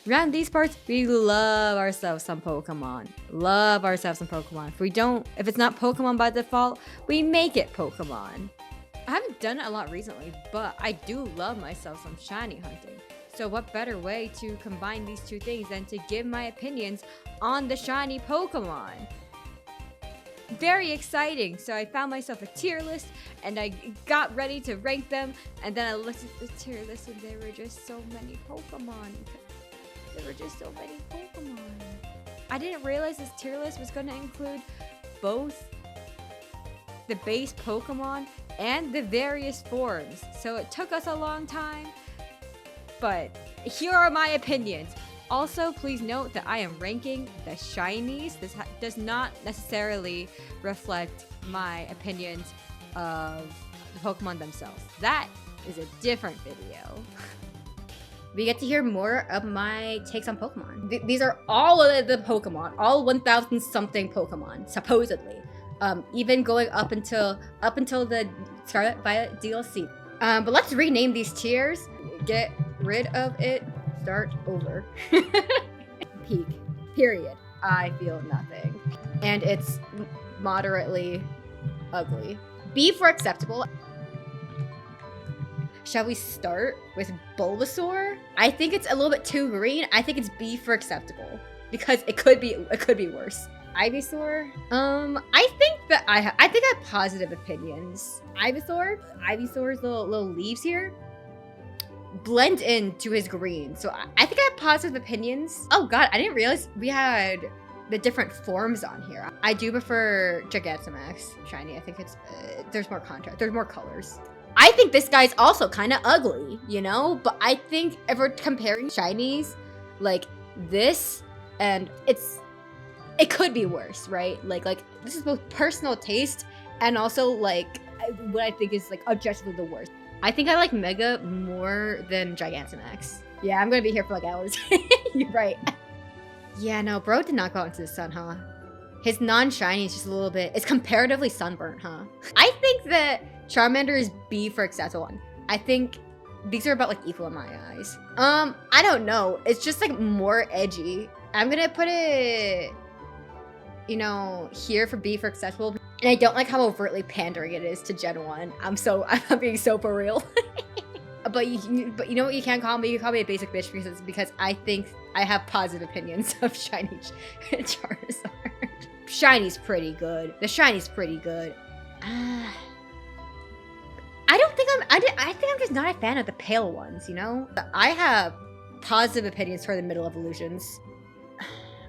Around these parts, we love ourselves some Pokemon. Love ourselves some Pokemon. If it's not Pokemon by default, we make it Pokemon. I haven't done it a lot recently, but I do love myself some shiny hunting. So what better way to combine these two things than to give my opinions on the shiny Pokemon? Very exciting. So I found myself a tier list and I got ready to rank them, and then I looked at the tier list and there were just so many Pokemon. I didn't realize this tier list was going to include both the base Pokemon and the various forms. So it took us a long time, but here are my opinions. Also, please note that I am ranking the shinies. This does not necessarily reflect my opinions of the Pokemon themselves. That is a different video. We get to hear more of my takes on Pokemon. These are all of the Pokemon, all 1,000 something Pokemon, supposedly. Even going up until the Scarlet Violet DLC. But let's rename these tiers. Get rid of it. Start over. Peak. Period. I feel nothing. And it's moderately ugly. B for acceptable. Shall we start with Bulbasaur? I think it's a little bit too green. I think it's B for acceptable because it could be worse. Ivysaur. I think I have positive opinions. Ivysaur's little leaves here blend into his green, so I think I have positive opinions. Oh god, I didn't realize we had the different forms on here. I do prefer Gigantamax shiny. I think it's there's more contrast, there's more colors. I think this guy's also kind of ugly, you know, but I think if we're comparing shinies like this, and it could be worse, right? Like this is both personal taste and also like what I think is like objectively the worst. I think I like Mega more than Gigantamax. Yeah, I'm gonna be here for like hours. You're right. Yeah, no, bro did not go out into the sun, huh? His non-shiny is just a little bit, it's comparatively sunburnt, huh? I think that Charmander is B for acceptable. I think these are about like equal in my eyes. I don't know. It's just like more edgy. I'm gonna put it, you know, here for B for acceptable. And I don't like how overtly pandering it is to Gen 1. I'm being so for real. But you know what you can call me? You can call me a basic bitch because I think I have positive opinions of shiny Charizard. Shiny's pretty good. The shiny's pretty good. I think I'm just not a fan of the pale ones, you know? I have positive opinions for the middle evolutions.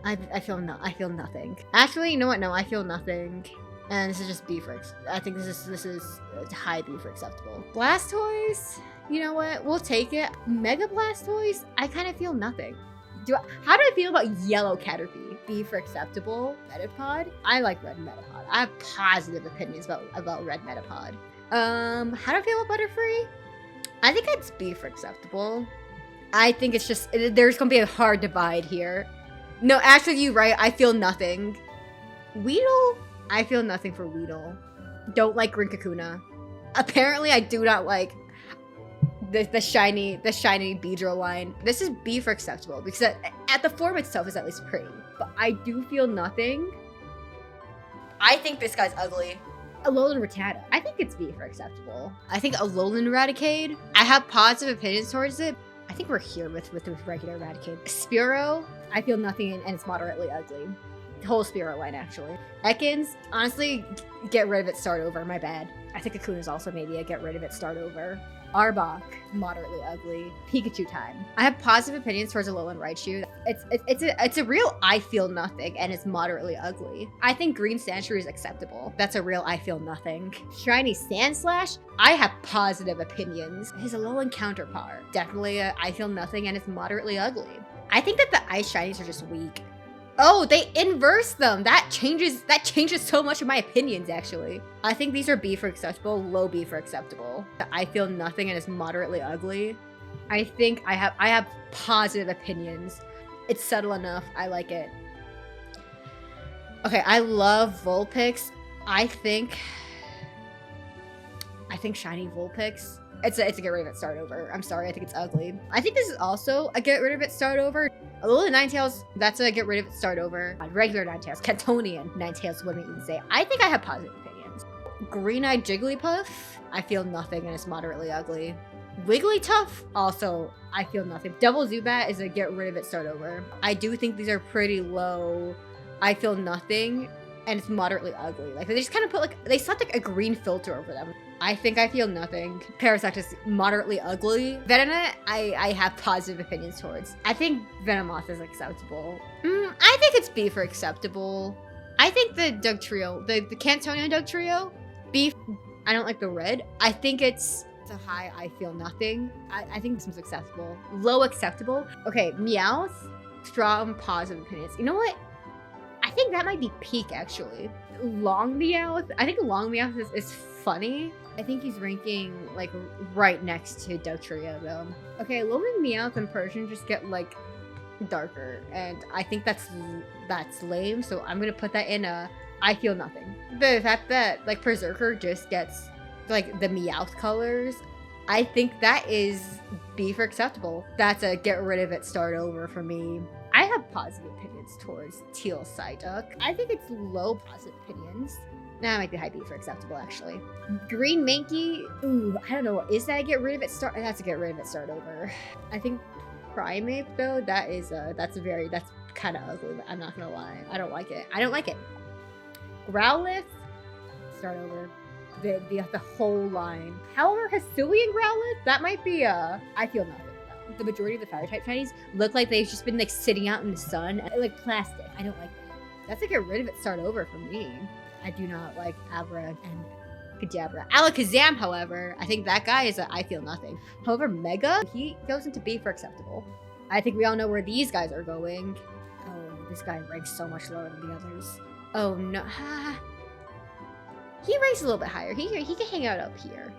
I feel nothing. Actually, you know what? No, I feel nothing. And this is just B for, I think this is high B for acceptable. Blastoise, you know what? We'll take it. Mega Blastoise, I kind of feel nothing. How do I feel about yellow Caterpie? B for acceptable. Metapod, I like red Metapod. I have positive opinions about red Metapod. How do I feel about Butterfree? I think it's B for acceptable. I think it's just, there's gonna be a hard divide here. No, actually, you're right. I feel nothing. Weedle? I feel nothing for Weedle. Don't like Grinkakuna. Apparently, I do not like the shiny Beedrill line. This is B for acceptable because at the form itself is at least pretty. But I do feel nothing. I think this guy's ugly. Alolan Rattata. I think it's B for acceptable. I think Alolan Raticate, I have positive opinions towards it. I think we're here with regular Raticate. Spearow, I feel nothing and it's moderately ugly. The whole Spearow line, actually. Ekans, honestly, get rid of it, start over, my bad. I think Akuna's also maybe a get rid of it, start over. Arbok, moderately ugly. Pikachu time. I have positive opinions towards Alolan Raichu. It's a real I feel nothing, and it's moderately ugly. I think Green Sandshrew is acceptable. That's a real I feel nothing. Shiny Sandslash, I have positive opinions. His Alolan counterpart, definitely a I feel nothing, and it's moderately ugly. I think that the ice shinies are just weak. Oh, they inverse them. That changes so much of my opinions, actually. I think these are B for acceptable, low B for acceptable. I feel nothing and it's moderately ugly. I think I have positive opinions. It's subtle enough. I like it. Okay, I love Vulpix. I think shiny Vulpix It's a get rid of it, start over. I'm sorry, I think it's ugly. I think this is also a get rid of it, start over. Although the Ninetales, that's a get rid of it, start over. Regular Ninetales, Cantonian Ninetales, what do you say? I think I have positive opinions. Green-eyed Jigglypuff, I feel nothing and it's moderately ugly. Wigglytuff, also, I feel nothing. Double Zubat is a get rid of it, start over. I do think these are pretty low. I feel nothing, and it's moderately ugly. Like, they just kind of put, like, they slapped, like, a green filter over them. I think I feel nothing. Parasectus, moderately ugly. Venonat, I have positive opinions towards. I think Venomoth is acceptable. I think it's B for acceptable. I think the Dugtrio, the Cantonian Dugtrio, B, I don't like the red. I think it's a high, I feel nothing. I think this one's acceptable. Low acceptable. Okay, Meowth, strong positive opinions. You know what? I think that might be peak, actually. Long Meowth, I think Long Meowth is funny. I think he's ranking, like, right next to Dugtrio, though. Okay, Loman Meowth and Persian just get, like, darker, and I think that's lame, so I'm gonna put that in a I feel nothing. The fact that, like, Berserker just gets, like, the Meowth colors, I think that is B for acceptable. That's a get rid of it, start over for me. I have positive opinions towards Teal Psyduck. I think it's low positive opinions. Nah, it might be high B for acceptable, actually. Green Mankey, ooh, I don't know. Is that a get rid of it, start? That's a get rid of it, start over. I think Primeape, though, that's kind of ugly, but I'm not gonna lie. I don't like it. I don't like it. Growlithe, start over. The whole line. However, Hisuian Growlithe, that might be I feel nothing. The majority of the fire type shinies look like they've just been like sitting out in the sun, like plastic. I don't like that. That's like get rid of it, start over for me. I do not like Abra and Kadabra. Alakazam, however, I think that guy is I feel nothing. However, Mega, he goes into B for acceptable. I think we all know where these guys are going. Oh, this guy ranks so much lower than the others. Oh no. He ranks a little bit higher. He can hang out up here.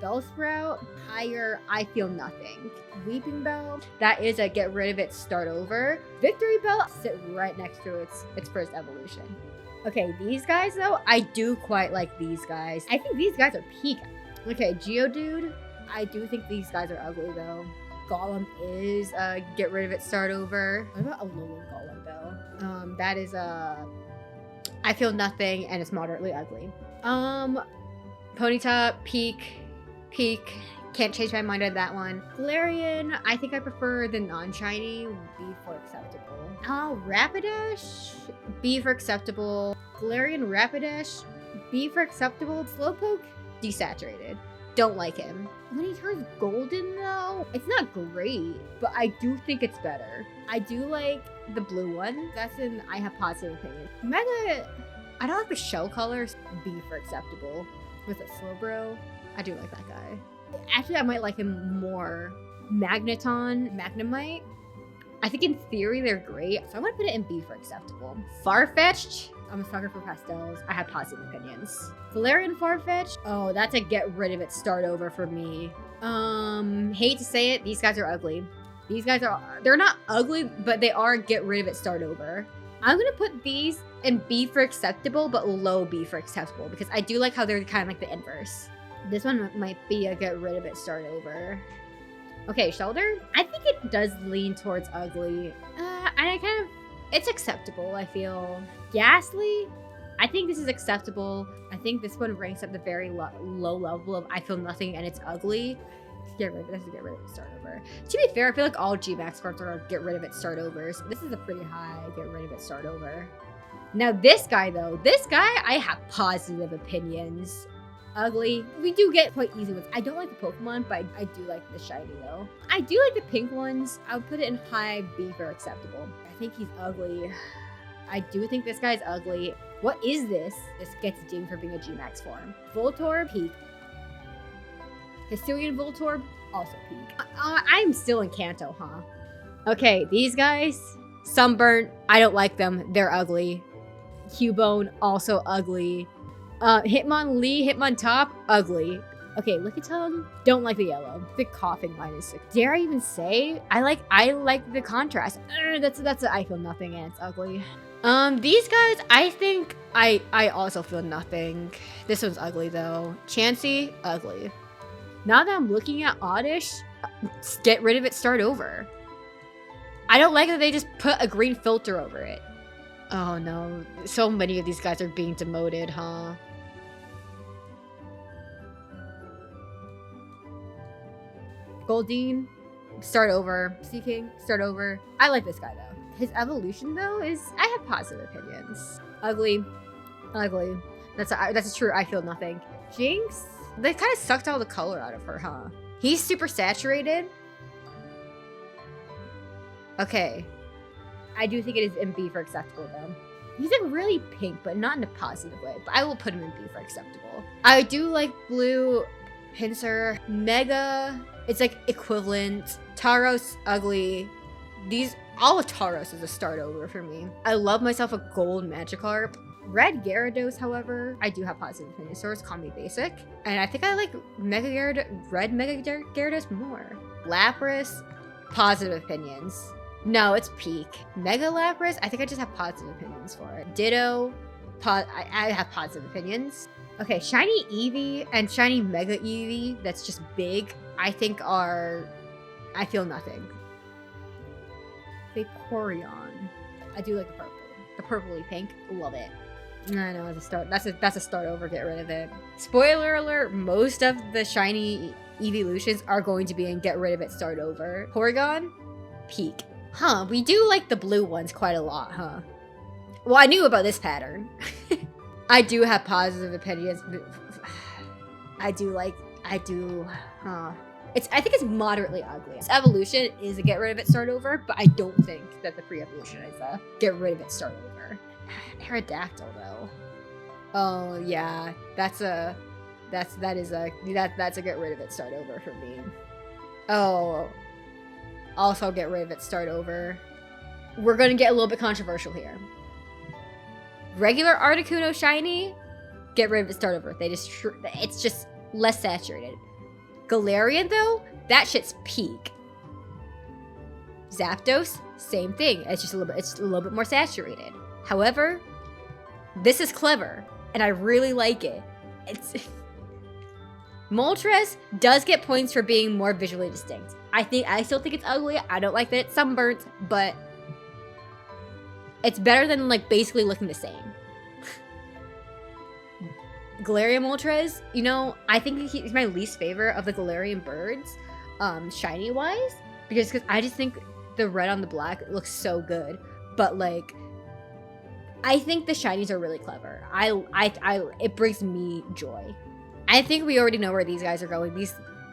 Bellsprout, higher, I feel nothing. Weeping Bell, that is a get rid of it, start over. Victory Bell, sit right next to its first evolution. Okay, these guys though, I do quite like these guys. I think these guys are peak. Okay, Geodude, I do think these guys are ugly though. Golem is get rid of it, start over. What about a Alolan Golem though? That is I feel nothing and it's moderately ugly. Ponyta, peak. Can't change my mind on that one. Galarian, I think I prefer the non-shiny. B for acceptable. Rapidash, B for acceptable. Galarian Rapidash, B for acceptable. Slowpoke, desaturated. Don't like him. When he turns golden though, it's not great, but I do think it's better. I do like the blue one. That's an I have positive opinion. Mega, I don't like the shell colors. B for acceptable. With a Slowbro, I do like that guy. Actually, I might like him more. Magneton, Magnemite. I think in theory they're great, so I'm gonna put it in B for acceptable. Farfetch'd, I'm a sucker for pastels. I have positive opinions. Galarian Farfetch'd, oh, that's a get rid of it, start over for me. Hate to say it, these guys are ugly. These guys they're not ugly, but they are get rid of it, start over. I'm gonna put these in B for acceptable, but low B for acceptable, because I do like how they're kind of like the inverse. This one might be a get rid of it, start over. Okay, Shellder, I think it does lean towards ugly. It's acceptable, I feel. Ghastly, I think this is acceptable. I think this one ranks at the very low level of I feel nothing and it's ugly. Get rid of it, get rid of it, start over. To be fair, I feel like all G-Max cards are get rid of it, start overs. This is a pretty high get rid of it, start over. Now this guy though, I have positive opinions. Ugly. We do get quite easy ones. I don't like the Pokemon, but I do like the shiny though. I do like the pink ones. I would put it in high B for acceptable. I think he's ugly. I do think this guy's ugly. What is this? This gets dinged for being a G-Max form. Voltorb, peak. Hisuian Voltorb, also peak. I'm still in Kanto, huh? Okay, these guys, Sunburnt, I don't like them. They're ugly. Cubone, also ugly. Hitmontop, ugly. Okay, Lickitung, don't like the yellow. The coughing line is sick. Dare I even say? I like the contrast. That's I feel nothing and it's ugly. These guys, I think I also feel nothing. This one's ugly though. Chansey, ugly. Now that I'm looking at Oddish, get rid of it, start over. I don't like that they just put a green filter over it. Oh no, so many of these guys are being demoted, huh? Goldeen, start over. Sea King, start over. I like this guy though. His evolution though is, I have positive opinions. Ugly. That's true, I feel nothing. Jinx, they kind of sucked all the color out of her, huh? He's super saturated. Okay. I do think it is in B for acceptable though. He's like really pink, but not in a positive way. But I will put him in B for acceptable. I do like blue. Pinsir, Mega, it's like equivalent. Tauros, ugly. All of Tauros is a start over for me. I love myself a gold Magikarp. Red Gyarados, however, I do have positive opinions. Source, call me basic. And I think I like Red Mega Gyarados more. Lapras, positive opinions. No, it's peak. Mega Lapras, I think I just have positive opinions for it. Ditto, I have positive opinions. Okay, Shiny Eevee and Shiny Mega Eevee, that's just big, I think I feel nothing. Vaporeon. I do like the purple. The purpley pink, love it. I know, that's a start over, get rid of it. Spoiler alert, most of the Shiny Eeveelutions are going to be in get rid of it, start over. Porygon, peak. Huh, we do like the blue ones quite a lot, huh? Well, I knew about this pattern. I do have positive opinions. I think it's moderately ugly. Its evolution is a get rid of it, start over, but I don't think that the pre-evolution is a get rid of it, start over. Aerodactyl though. Oh yeah, that's a get rid of it, start over for me. Oh, also get rid of it, start over. We're gonna get a little bit controversial here. Regular Articuno Shiny, get rid of it, start over. It's just less saturated. Galarian though, that shit's peak. Zapdos, same thing. It's a little bit more saturated. However, this is clever, and I really like it. Moltres does get points for being more visually distinct. I still think it's ugly. I don't like that it's sunburnt, but it's better than like basically looking the same. Galarian Moltres, you know, I think he's my least favorite of the Galarian birds, shiny wise, because I just think the red on the black looks so good. But like, I think the shinies are really clever. It brings me joy. I think we already know where these guys are going.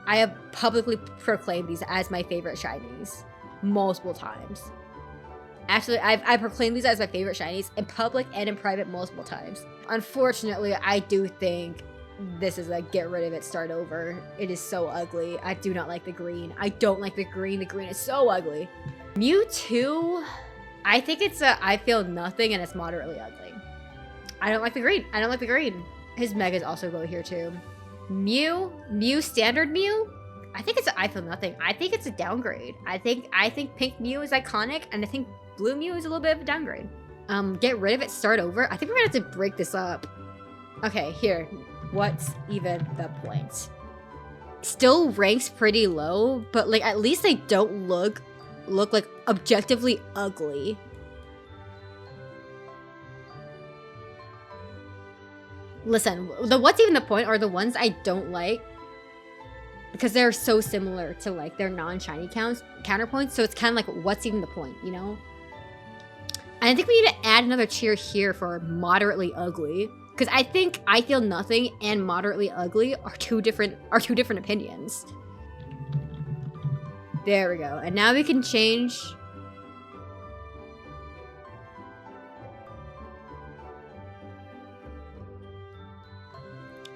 I have publicly proclaimed these as my favorite shinies multiple times. Actually, I've proclaimed these as my favorite shinies in public and in private multiple times. Unfortunately, I do think this is a get rid of it, start over. It is so ugly. I do not like the green. I don't like the green. The green is so ugly. Mewtwo, I think I feel nothing and it's moderately ugly. I don't like the green. His Megas also go here too. Mew, standard Mew, I think I feel nothing. I think it's a downgrade. I think pink Mew is iconic, and I think blue Mew is a little bit of a downgrade. Get rid of it, start over. I think we're gonna have to break this up. Okay, here. What's even the point? Still ranks pretty low, but like at least they don't look like objectively ugly. Listen, the what's even the point are the ones I don't like because they're so similar to like their non-shiny counterpoints. So it's kind of like, what's even the point, you know? And I think we need to add another tier here for moderately ugly, because I think I feel nothing and moderately ugly are two different opinions. There we go. And now we can change.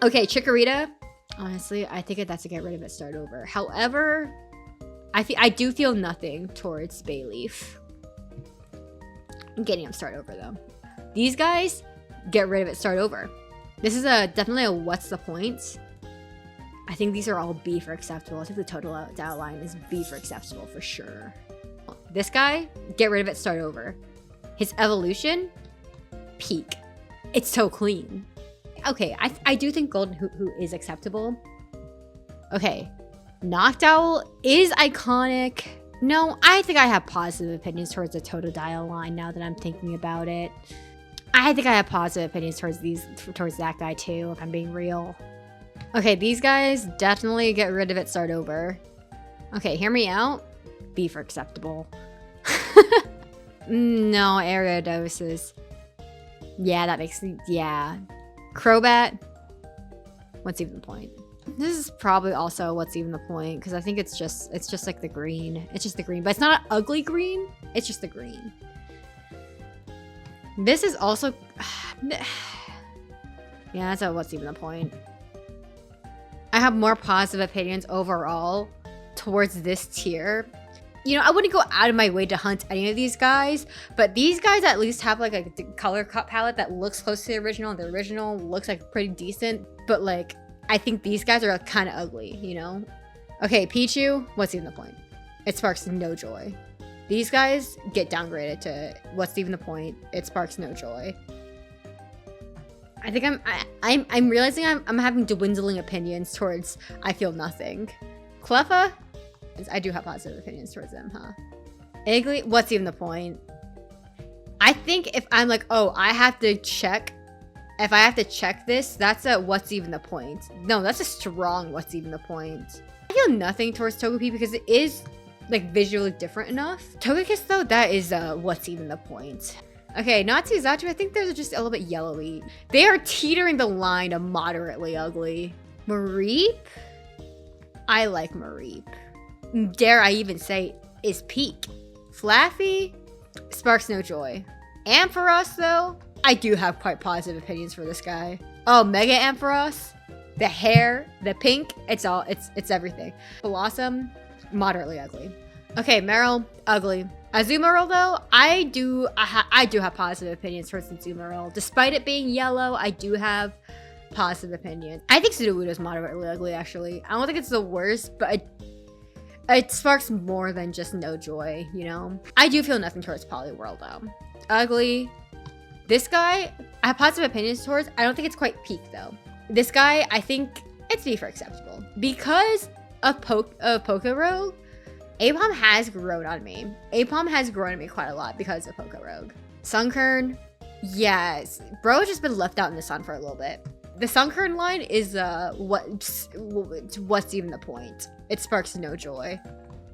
Okay, Chikorita. Honestly, I think that's a get rid of it, start over. However, I do feel nothing towards Bayleaf. I'm getting them start over though. These guys, get rid of it, start over. This is definitely a what's the point. I think these are all B for acceptable. I think the total outline is B for acceptable for sure. This guy, get rid of it, start over. His evolution, peak. It's so clean. Okay, I do think Golden Hoot is acceptable. Okay. Noctowl is iconic. No, I think I have positive opinions towards the Totodile line now that I'm thinking about it. I think I have positive opinions towards that guy too, if I'm being real. Okay, these guys, definitely get rid of it, start over. Okay, hear me out. B for acceptable. No, Ariados. Yeah, that makes, yeah. Crobat. What's even the point? This is probably also what's even the point, because I think it's just like the green. It's just the green, but it's not an ugly green. It's just the green. This is also, yeah, that's a what's even the point. I have more positive opinions overall towards this tier. You know, I wouldn't go out of my way to hunt any of these guys, but these guys at least have like a color palette that looks close to the original. The original looks like pretty decent, but like, I think these guys are kind of ugly, you know? Okay, Pichu, what's even the point? It sparks no joy. These guys get downgraded to what's even the point? It sparks no joy. I think I'm realizing I'm having dwindling opinions towards I feel nothing. Cleffa, I do have positive opinions towards them, huh? Iggly, what's even the point? I think if I'm like, oh, I have to check. If I have to check this, that's a what's even the point. No, that's a strong what's even the point. I feel nothing towards Togepi because it is like visually different enough. Togekiss though, that is what's even the point. Okay, Natsu, Zatu, I think they're just a little bit yellowy. They are teetering the line of moderately ugly. Mareep? I like Mareep. Dare I even say is peak. Flaffy? Sparks no joy. Ampharos though? I do have quite positive opinions for this guy. Oh, Mega Ampharos? The hair, the pink, it's everything. Blossom, moderately ugly. Okay, Marill, ugly. Azumarill though, I do have positive opinions towards Azumarill. Despite it being yellow, I do have positive opinions. I think Sudowoodo is moderately ugly actually. I don't think it's the worst, but it sparks more than just no joy, you know? I do feel nothing towards Poliwhirl though. Ugly. This guy, I have positive opinions towards. I don't think it's quite peak though. This guy, I think it's B for acceptable. Because of Pokerogue, Aipom has grown on me. Aipom has grown on me quite a lot because of Pokerogue. Sunkern, yes. Bro has just been left out in the sun for a little bit. The Sunkern line is what's even the point? It sparks no joy.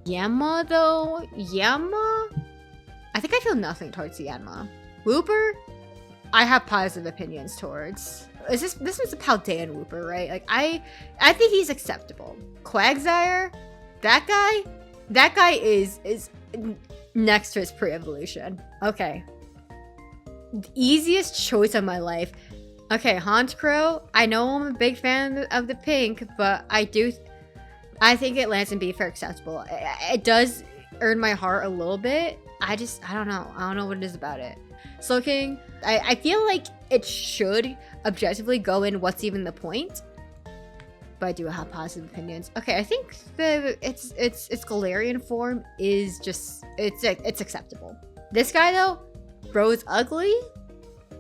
Yanma though, Yanma? I think I feel nothing towards Yanma. Wooper? I have positive opinions towards. This was a Paldean Wooper, right? Like I think he's acceptable. Quagsire, that guy is next to his pre-evolution. Okay. The easiest choice of my life. Okay, Honchkrow. I know I'm a big fan of the pink, but I think it lands in B for acceptable. It does earn my heart a little bit. I don't know. I don't know what it is about it. Slowking, I feel like it should objectively go in what's even the point, but I do have positive opinions. Okay, I think its Galarian form is just it's acceptable. This guy though, bro is ugly.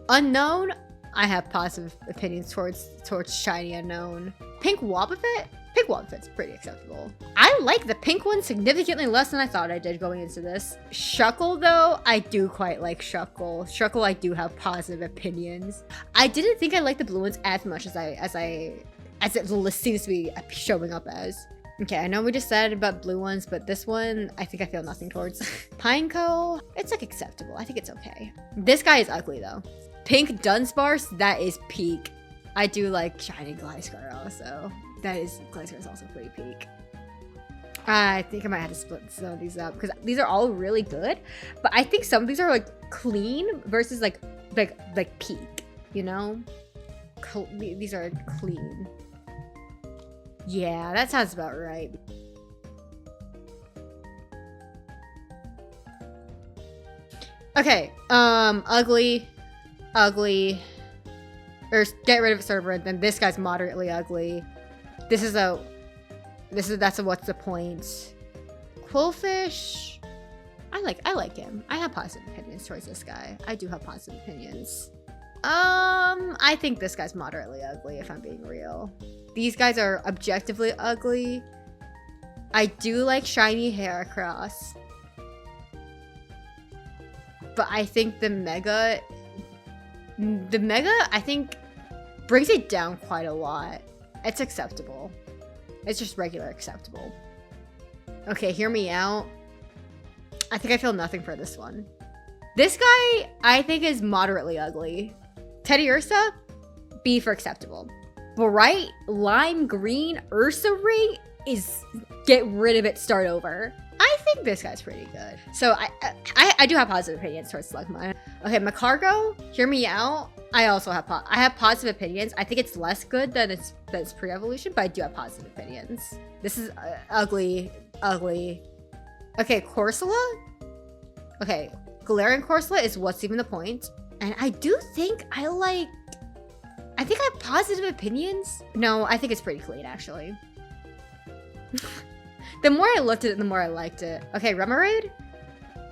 Unknown, I have positive opinions towards shiny unknown. Pink Wobbuffet? Pink Wobbuffet's pretty acceptable. I like the pink one significantly less than I thought I did going into this. Shuckle though, I do quite like Shuckle. Shuckle, I do have positive opinions. I didn't think I liked the blue ones as much as it seems to be showing up as. Okay, I know we just said about blue ones, but this one, I think I feel nothing towards. Pineco, it's like acceptable. I think it's okay. This guy is ugly though. Pink Dunsparce, that is peak. I do like shiny Gliscor also. Gliscor is also pretty peak. I think I might have to split some of these up because these are all really good, but I think some of these are like clean versus like peak, you know? These are clean. Yeah, that sounds about right. Okay, ugly, or get rid of Cerberus. Then this guy's moderately ugly. That's a what's the point? Quillfish, I like him. I have positive opinions towards this guy. I do have positive opinions. I think this guy's moderately ugly, if I'm being real. These guys are objectively ugly. I do like shiny Heracross. But I think the Mega, I think, brings it down quite a lot. It's acceptable. It's just regular acceptable. Okay, hear me out. I think I feel nothing for this one. This guy, I think, is moderately ugly. Teddiursa, B for acceptable. Bright lime green Ursaring is get rid of it, start over. I think this guy's pretty good. So I do have positive opinions towards Slugma. Okay, Macargo, hear me out. I also have positive opinions. I think it's less good than its pre-evolution, but I do have positive opinions. This is ugly. Okay, Corsola. Okay, Galarian Corsola is what's even the point. And I do think I think I have positive opinions. No, I think it's pretty clean, actually. The more I looked at it, the more I liked it. Okay, Remoraid.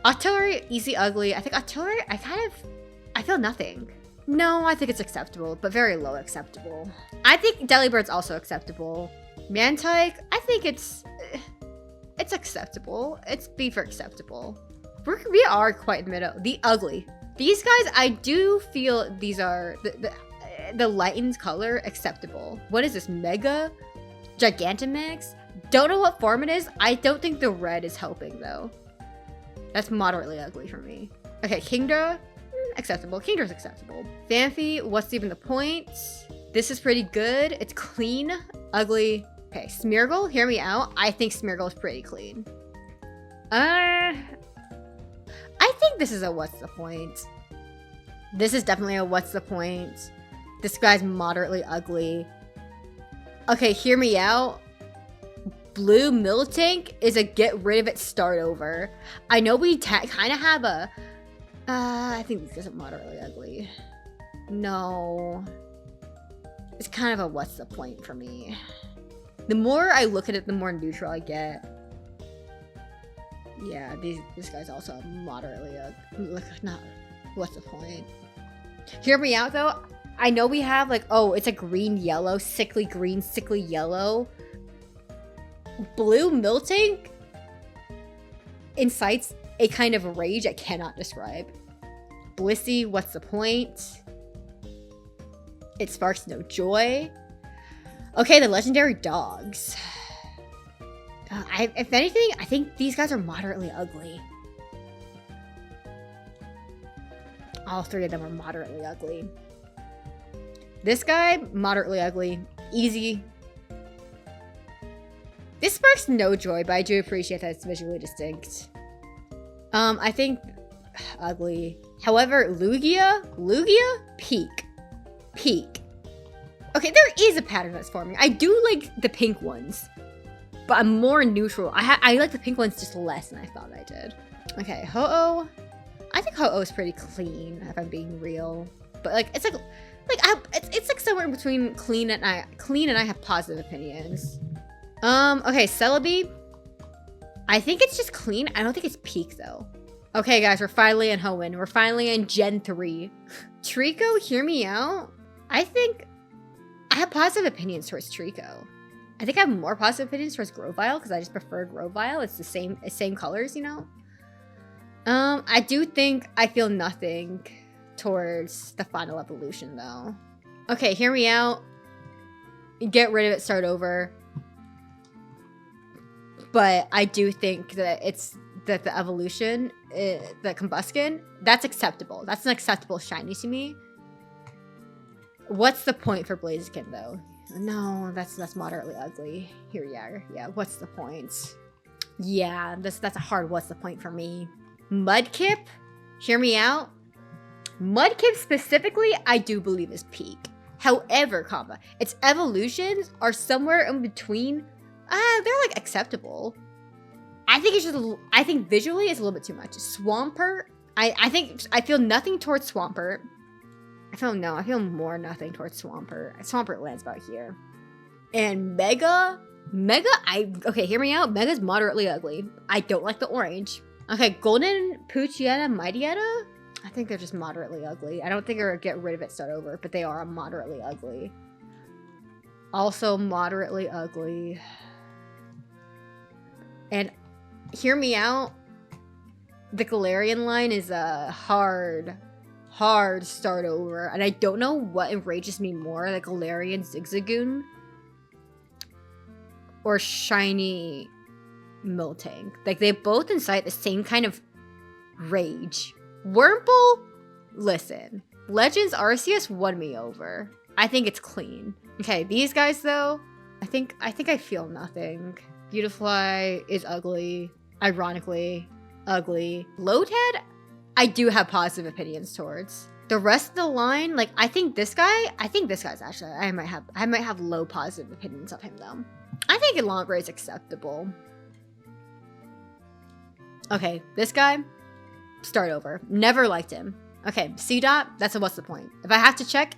Octillery, easy ugly. I think Octillery, I feel nothing. No, I think it's acceptable, but very low acceptable. I think Delibird's also acceptable. Mantike, I think it's acceptable. It's B for acceptable. We are quite in the middle. The ugly. These guys, I do feel these are the lightened color acceptable. What is this? Mega? Gigantamax? Don't know what form it is. I don't think the red is helping though. That's moderately ugly for me. Okay, Kingdra, acceptable. Kingdra's acceptable. Phanpy, what's even the point? This is pretty good. It's clean, ugly. Okay, Smeargle, hear me out. I think Smeargle is pretty clean. I think this is a what's the point. This is definitely a what's the point. This guy's moderately ugly. Okay, hear me out. Blue Miltank is a get rid of it, start over. I know we kind of have a... I think this isn't moderately ugly. No. It's kind of a what's the point for me. The more I look at it, the more neutral I get. Yeah, this guy's also moderately ugly. Not what's the point. Hear me out though. I know we have like, oh, it's a green yellow, sickly green, sickly yellow. Blue Miltank incites a kind of rage I cannot describe. Blissey, what's the point? It sparks no joy. Okay, the legendary dogs. If anything, I think these guys are moderately ugly. All three of them are moderately ugly. This guy, moderately ugly. Easy. This sparks no joy, but I do appreciate that it's visually distinct. I think ugly. However, Lugia, peak. Okay, there is a pattern that's forming. I do like the pink ones, but I'm more neutral. I like the pink ones just less than I thought I did. Okay, Ho-Oh. I think Ho-Oh is pretty clean, if I'm being real. But like, it's like somewhere in between clean and I have positive opinions. Okay, Celebi. I think it's just clean. I don't think it's peak though. Okay, guys, we're finally in Hoenn. We're finally in Gen 3. Trico, hear me out. I think I have positive opinions towards Trico. I think I have more positive opinions towards Grovyle because I just prefer Grovyle. It's the same colors, you know? I do think I feel nothing towards the final evolution though. Okay, hear me out. Get rid of it, start over. But I do think that the evolution, the Combusken, that's acceptable. That's an acceptable shiny to me. What's the point for Blaziken though? No, that's moderately ugly. Yeah, what's the point? Yeah, that's a hard what's the point for me. Mudkip, hear me out. Mudkip specifically, I do believe is peak. However, its evolutions are somewhere in between. They're like acceptable. I think visually it's a little bit too much. Swampert, I feel nothing towards Swampert. I feel more nothing towards Swampert. Swampert lands about here. And Mega, okay, hear me out. Mega's moderately ugly. I don't like the orange. Okay, Golden Poochyena Mightyena. I think they're just moderately ugly. I don't think they're get rid of it, start over, but they are moderately ugly. Also moderately ugly. And hear me out. The Galarian line is a hard start over. And I don't know what enrages me more, the Galarian Zigzagoon or shiny Miltank. Like, they both incite the same kind of rage. Wurmple, listen. Legends Arceus won me over. I think it's clean. Okay, these guys though, I think I feel nothing. Beautifly is ugly. Ironically, ugly. Lotad, I do have positive opinions towards. The rest of the line, like, I think this guy's actually, I might have low positive opinions of him though. I think Elongray is acceptable. Okay, this guy, start over. Never liked him. Okay, C-Dot, that's a what's the point. If I have to check,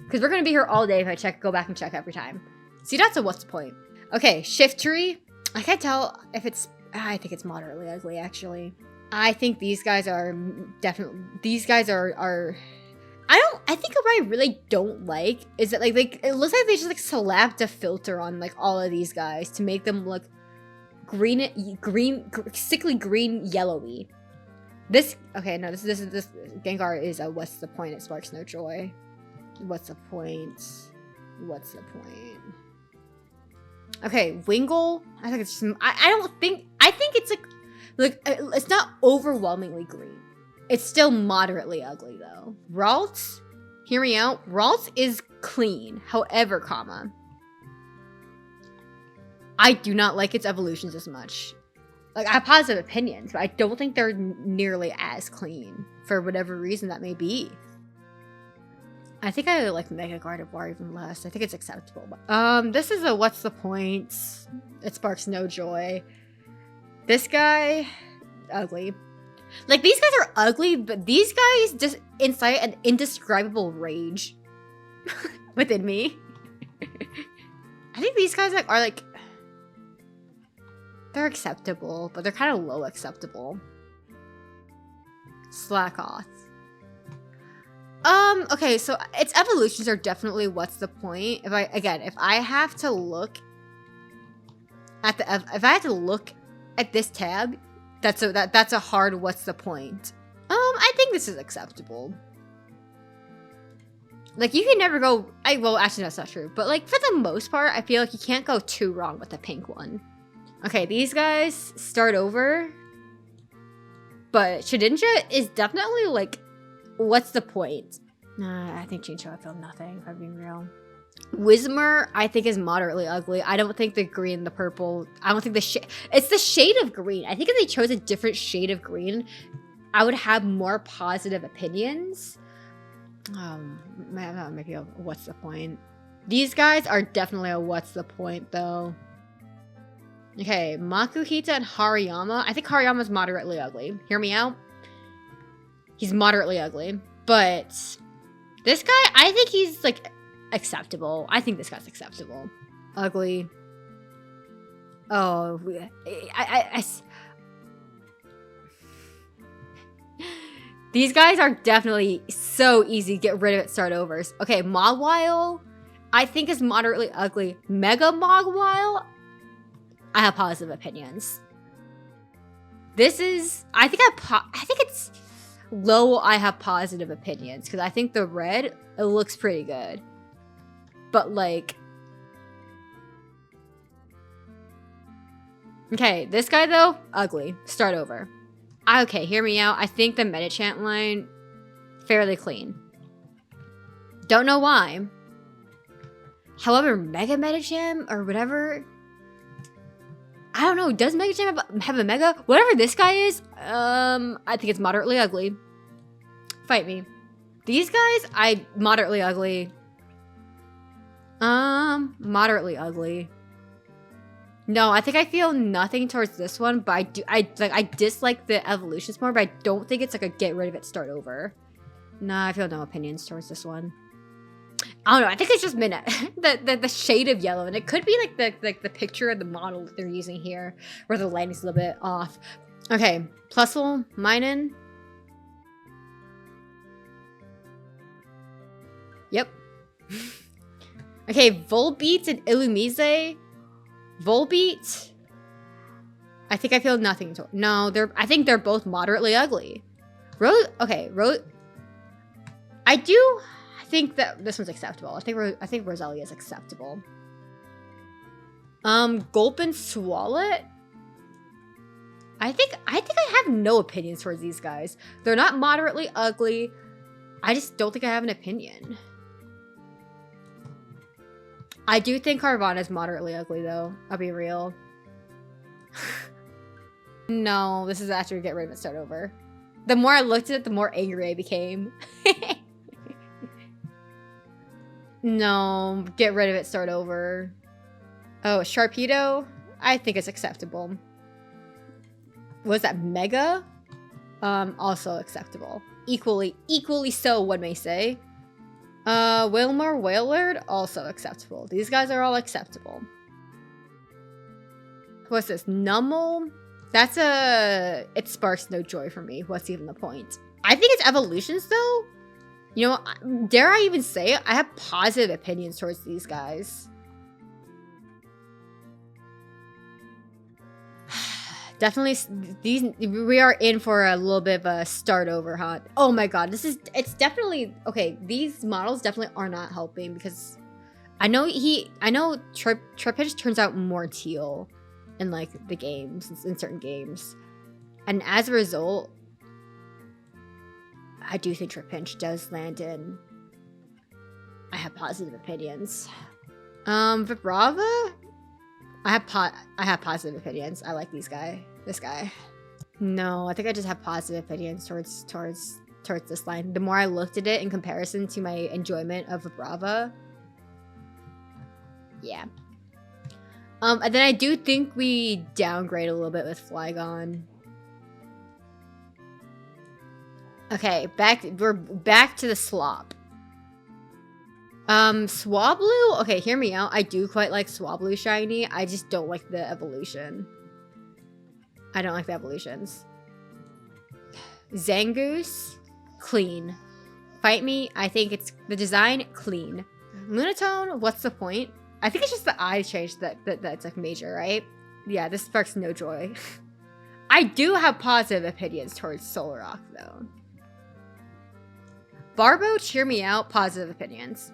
because we're going to be here all day if I go back and check every time. C-Dot's a what's the point. Okay, Shiftry, I can't tell if it's, I think it's moderately ugly actually. I think these guys are definitely, I think what I really don't like is that like it looks like they just like slapped a filter on like all of these guys to make them look sickly green, yellowy. This Gengar is a what's the point? It sparks no joy. What's the point? What's the point? Okay, Wingull. I think it's just, I think it's like it's not overwhelmingly green. It's still moderately ugly though. Ralts, hear me out. Ralts is clean. However, I do not like its evolutions as much. Like, I have positive opinions, but I don't think they're nearly as clean for whatever reason that may be. I think I like Mega Gardevoir even less. I think it's acceptable. This is a what's the point? It sparks no joy. This guy, ugly. Like, these guys are ugly, but these guys just incite an indescribable rage within me. I think these guys are like, they're acceptable, but they're kind of low acceptable. Slackoth. Okay, so its evolutions are definitely what's the point. If I have to look at this tab, that's a hard what's the point. I think this is acceptable. Like, you can never go, well, actually that's not true, but like for the most part, I feel like you can't go too wrong with the pink one. Okay, these guys start over, but Shedinja is definitely like, what's the point? I think Chinchou, I feel nothing, if I'm being real. Whismur, I think, is moderately ugly. I don't think the green, the purple, I don't think the shade, it's the shade of green. I think if they chose a different shade of green, I would have more positive opinions. Maybe a what's the point? These guys are definitely a what's the point, though. Okay, Makuhita and Hariyama. I think Hariyama's moderately ugly. Hear me out? He's moderately ugly. But this guy, I think he's, like, acceptable. I think this guy's acceptable. Ugly. Oh, these guys are definitely so easy to get rid of it, start overs. Okay, Mogwile, I think is moderately ugly. Mega Mogwile, I have positive opinions. This is, I think it's low. I have positive opinions because I think the red, it looks pretty good. But like, okay, this guy though, ugly. Start over. Okay, hear me out. I think the Medichant line, fairly clean. Don't know why. However, Mega Medicham or whatever, I don't know. Does Medicham have a Mega? Whatever this guy is, I think it's moderately ugly. Fight me. These guys, moderately ugly. Moderately ugly. No, I think I feel nothing towards this one, but I dislike the evolutions more, but I don't think it's like a get rid of it, start over. Nah, I feel no opinions towards this one. I don't know. I think it's just the shade of yellow, and it could be like the picture of the model that they're using here, where the lighting's a little bit off. Okay, Plusle, Minun. Yep. Okay, Volbeat and Illumise. Volbeat. I think I feel nothing to. No, I think they're both moderately ugly. Okay, I do think that this one's acceptable. I think Roselia is acceptable. Gulp and Swallet. I think I have no opinions towards these guys. They're not moderately ugly. I just don't think I have an opinion. I do think Carvanha is moderately ugly, though. I'll be real. No, this is after Get Rid of It, Start Over. The more I looked at it, the more angry I became. No, Get Rid of It, Start Over. Oh, Sharpedo? I think it's acceptable. Was that Mega? Also acceptable. Equally so, one may say. Wilmer Wailord, also acceptable. These guys are all acceptable. What's this? Nummel? That's it sparks no joy for me. What's even the point? I think it's evolutions, though. You know, dare I even say it? I have positive opinions towards these guys. Definitely, we are in for a little bit of a start over, huh? Oh my god, it's definitely, okay, these models definitely are not helping because I know Trapinch turns out more teal in like the games, in certain games. And as a result, I do think Trapinch does land in. I have positive opinions. Vibrava? I have positive opinions. I like this guy. No, I think I just have positive opinions towards this line. The more I looked at it in comparison to my enjoyment of Vibrava. Yeah. And then I do think we downgrade a little bit with Flygon. Okay, we're back to the slop. Swablu? Okay, hear me out. I do quite like Swablu shiny. I just don't like the evolution. I don't like the evolutions. Zangoose? Clean. Fight Me? I think it's the design clean. Lunatone? What's the point? I think it's just the eye change that's like major, right? Yeah, this sparks no joy. I do have positive opinions towards Solrock, though. Barbo, cheer me out. Positive opinions.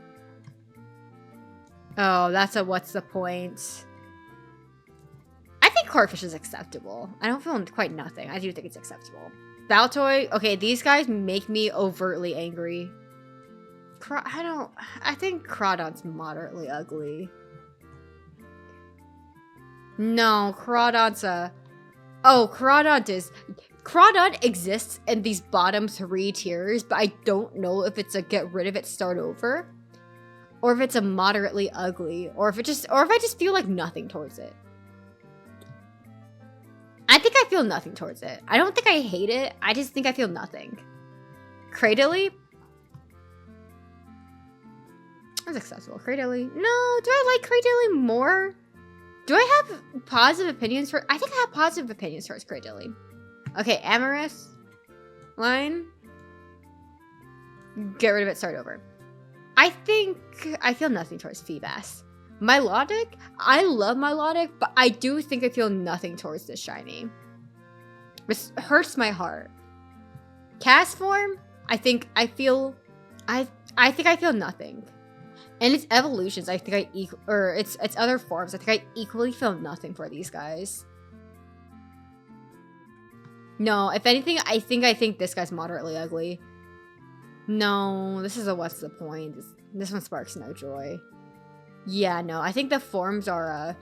Oh, that's a what's the point? I think Corphish is acceptable. I don't feel quite nothing. I do think it's acceptable. Baltoy, okay, these guys make me overtly angry. I think Crawdon's moderately ugly. No, Crawdon's Crawdon exists in these bottom 3 tiers, but I don't know if it's a get rid of it, start over. Or if it's a moderately ugly, or if I just feel like nothing towards it. I think I feel nothing towards it. I don't think I hate it. I just think I feel nothing. Cradily? That's accessible. Cradily? No, do I like Cradily more? Do I have positive opinions for... I think I have positive opinions towards Cradily. Okay, Amorous line. Get rid of it, start over. I think I feel nothing towards Feebas. Milotic? I love Milotic, but I do think I feel nothing towards this shiny. This hurts my heart. Cast form? I think I feel nothing. And its evolutions, I think its other forms, I think I equally feel nothing for these guys. No, if anything, I think this guy's moderately ugly. No, this is a what's the point? This one sparks no joy. Yeah, no, I think the forms are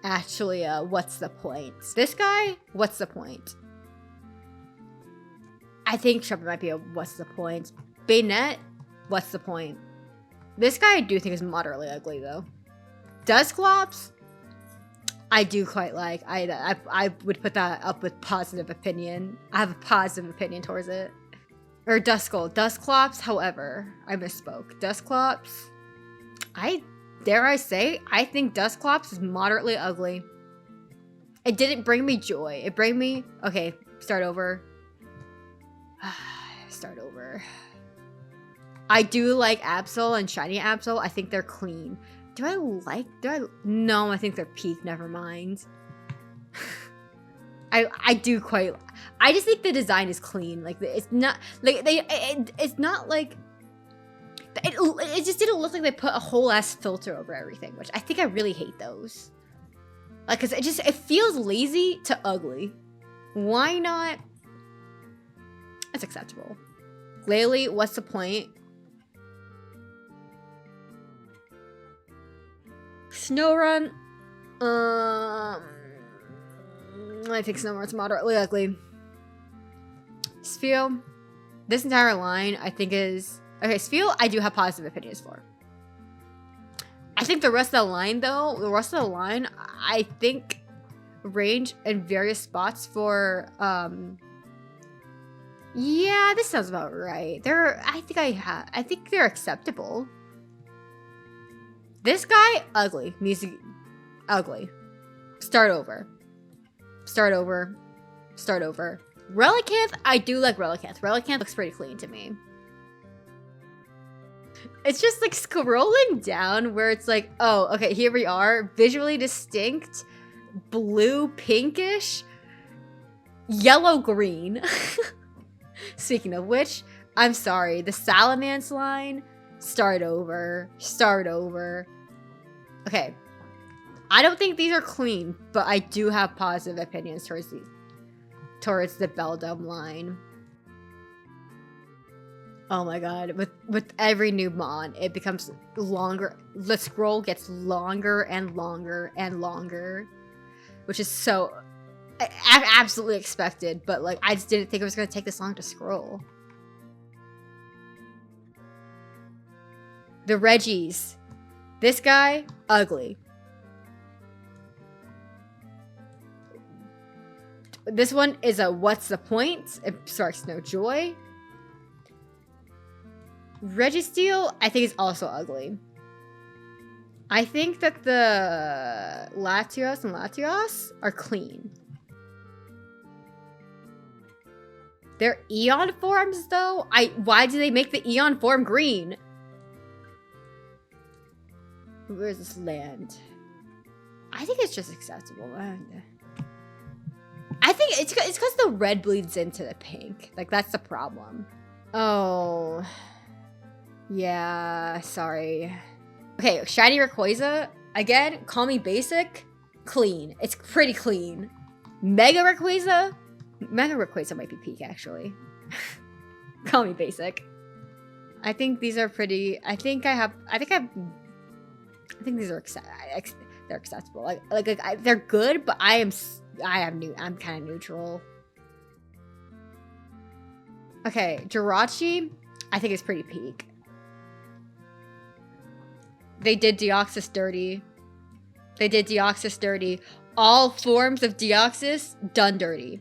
actually what's the point? This guy, what's the point? I think Shrubber might be a what's the point. Bayonet, what's the point? This guy I do think is moderately ugly though. Dusclops, I do quite like. I would put that up with positive opinion. I have a positive opinion towards it. Or Dusclops, however, I misspoke. Dusclops, dare I say, I think Dusclops is moderately ugly. It didn't bring me joy. It bring me, okay, start over. Start over. I do like Absol and Shiny Absol. I think they're clean. No, I think they're peak. Never mind. I do quite. I just think the design is clean. Like it's not like it's not like it just didn't look like they put a whole ass filter over everything, which I think I really hate those. Like, cause it feels lazy to ugly. Why not? It's acceptable. Glalie, what's the point? Snorunt. I think Snorunt's moderately ugly. Spheal. This entire line, I think is... Okay, Spheal, I do have positive opinions for. I think the rest of the line, though, I think range in various spots for, yeah, this sounds about right. I think they're acceptable. This guy, ugly. Music, ugly. Start over. Relicanth, I do like Relicanth. Relicanth looks pretty clean to me. It's just like scrolling down where it's like, oh, okay, here we are. Visually distinct, blue, pinkish, yellow, green. Speaking of which, I'm sorry, the Salamence line, start over. Okay, I don't think these are clean, but I do have positive opinions towards the Beldum line. Oh my god, with every new mon, it becomes longer. The scroll gets longer and longer and longer, which is so absolutely expected, but like I just didn't think it was going to take this long to scroll. The Regis. This guy, ugly. This one is a what's the point? It sparks no joy. Registeel, I think is also ugly. I think that the Latios and Latios are clean. Their Eon forms, though? Why do they make the Eon form green? Where's this land? I think it's just acceptable. I think it's because the red bleeds into the pink. Like, that's the problem. Oh. Yeah, sorry. Okay, Shiny Rayquaza. Again, call me basic. Clean. It's pretty clean. Mega Rayquaza. Mega Rayquaza might be peak, actually. Call me basic. I think these are pretty... I think these are they're acceptable. Like they're good, but I'm kind of neutral. Okay, Jirachi, I think it's pretty peak. They did Deoxys dirty. All forms of Deoxys done dirty.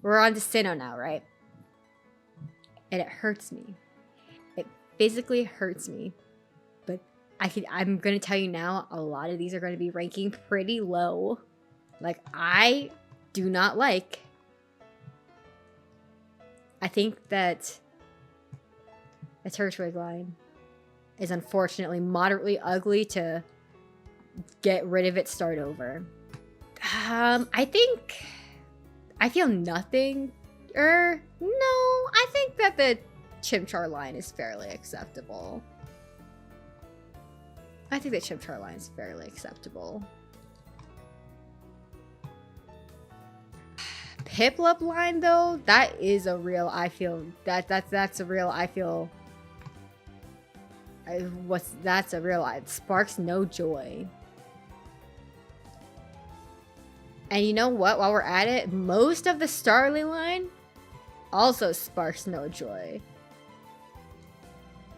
We're on to Sinnoh now, right? And it hurts me. It physically hurts me. But I'm gonna tell you now, a lot of these are gonna be ranking pretty low. Like, I do not like. I think that a Turtwig line is unfortunately moderately ugly to get rid of it, start over. I feel nothing. No, I think that the Chimchar line is fairly acceptable. Piplup line, though, that is a real, that's a real, that's a real, it sparks no joy. And you know what, while we're at it, most of the Starly line also sparks no joy.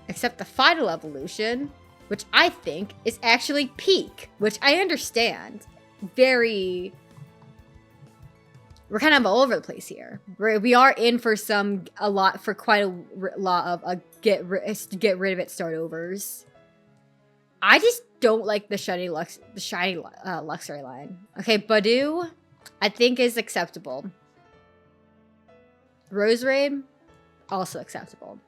Except the final evolution, which I think is actually peak, which I understand. We're kind of all over the place here. We are in for quite a lot of get rid of it start overs. I just don't like the shiny Luxray line. Okay, Badoo, I think is acceptable. Roserade, also acceptable.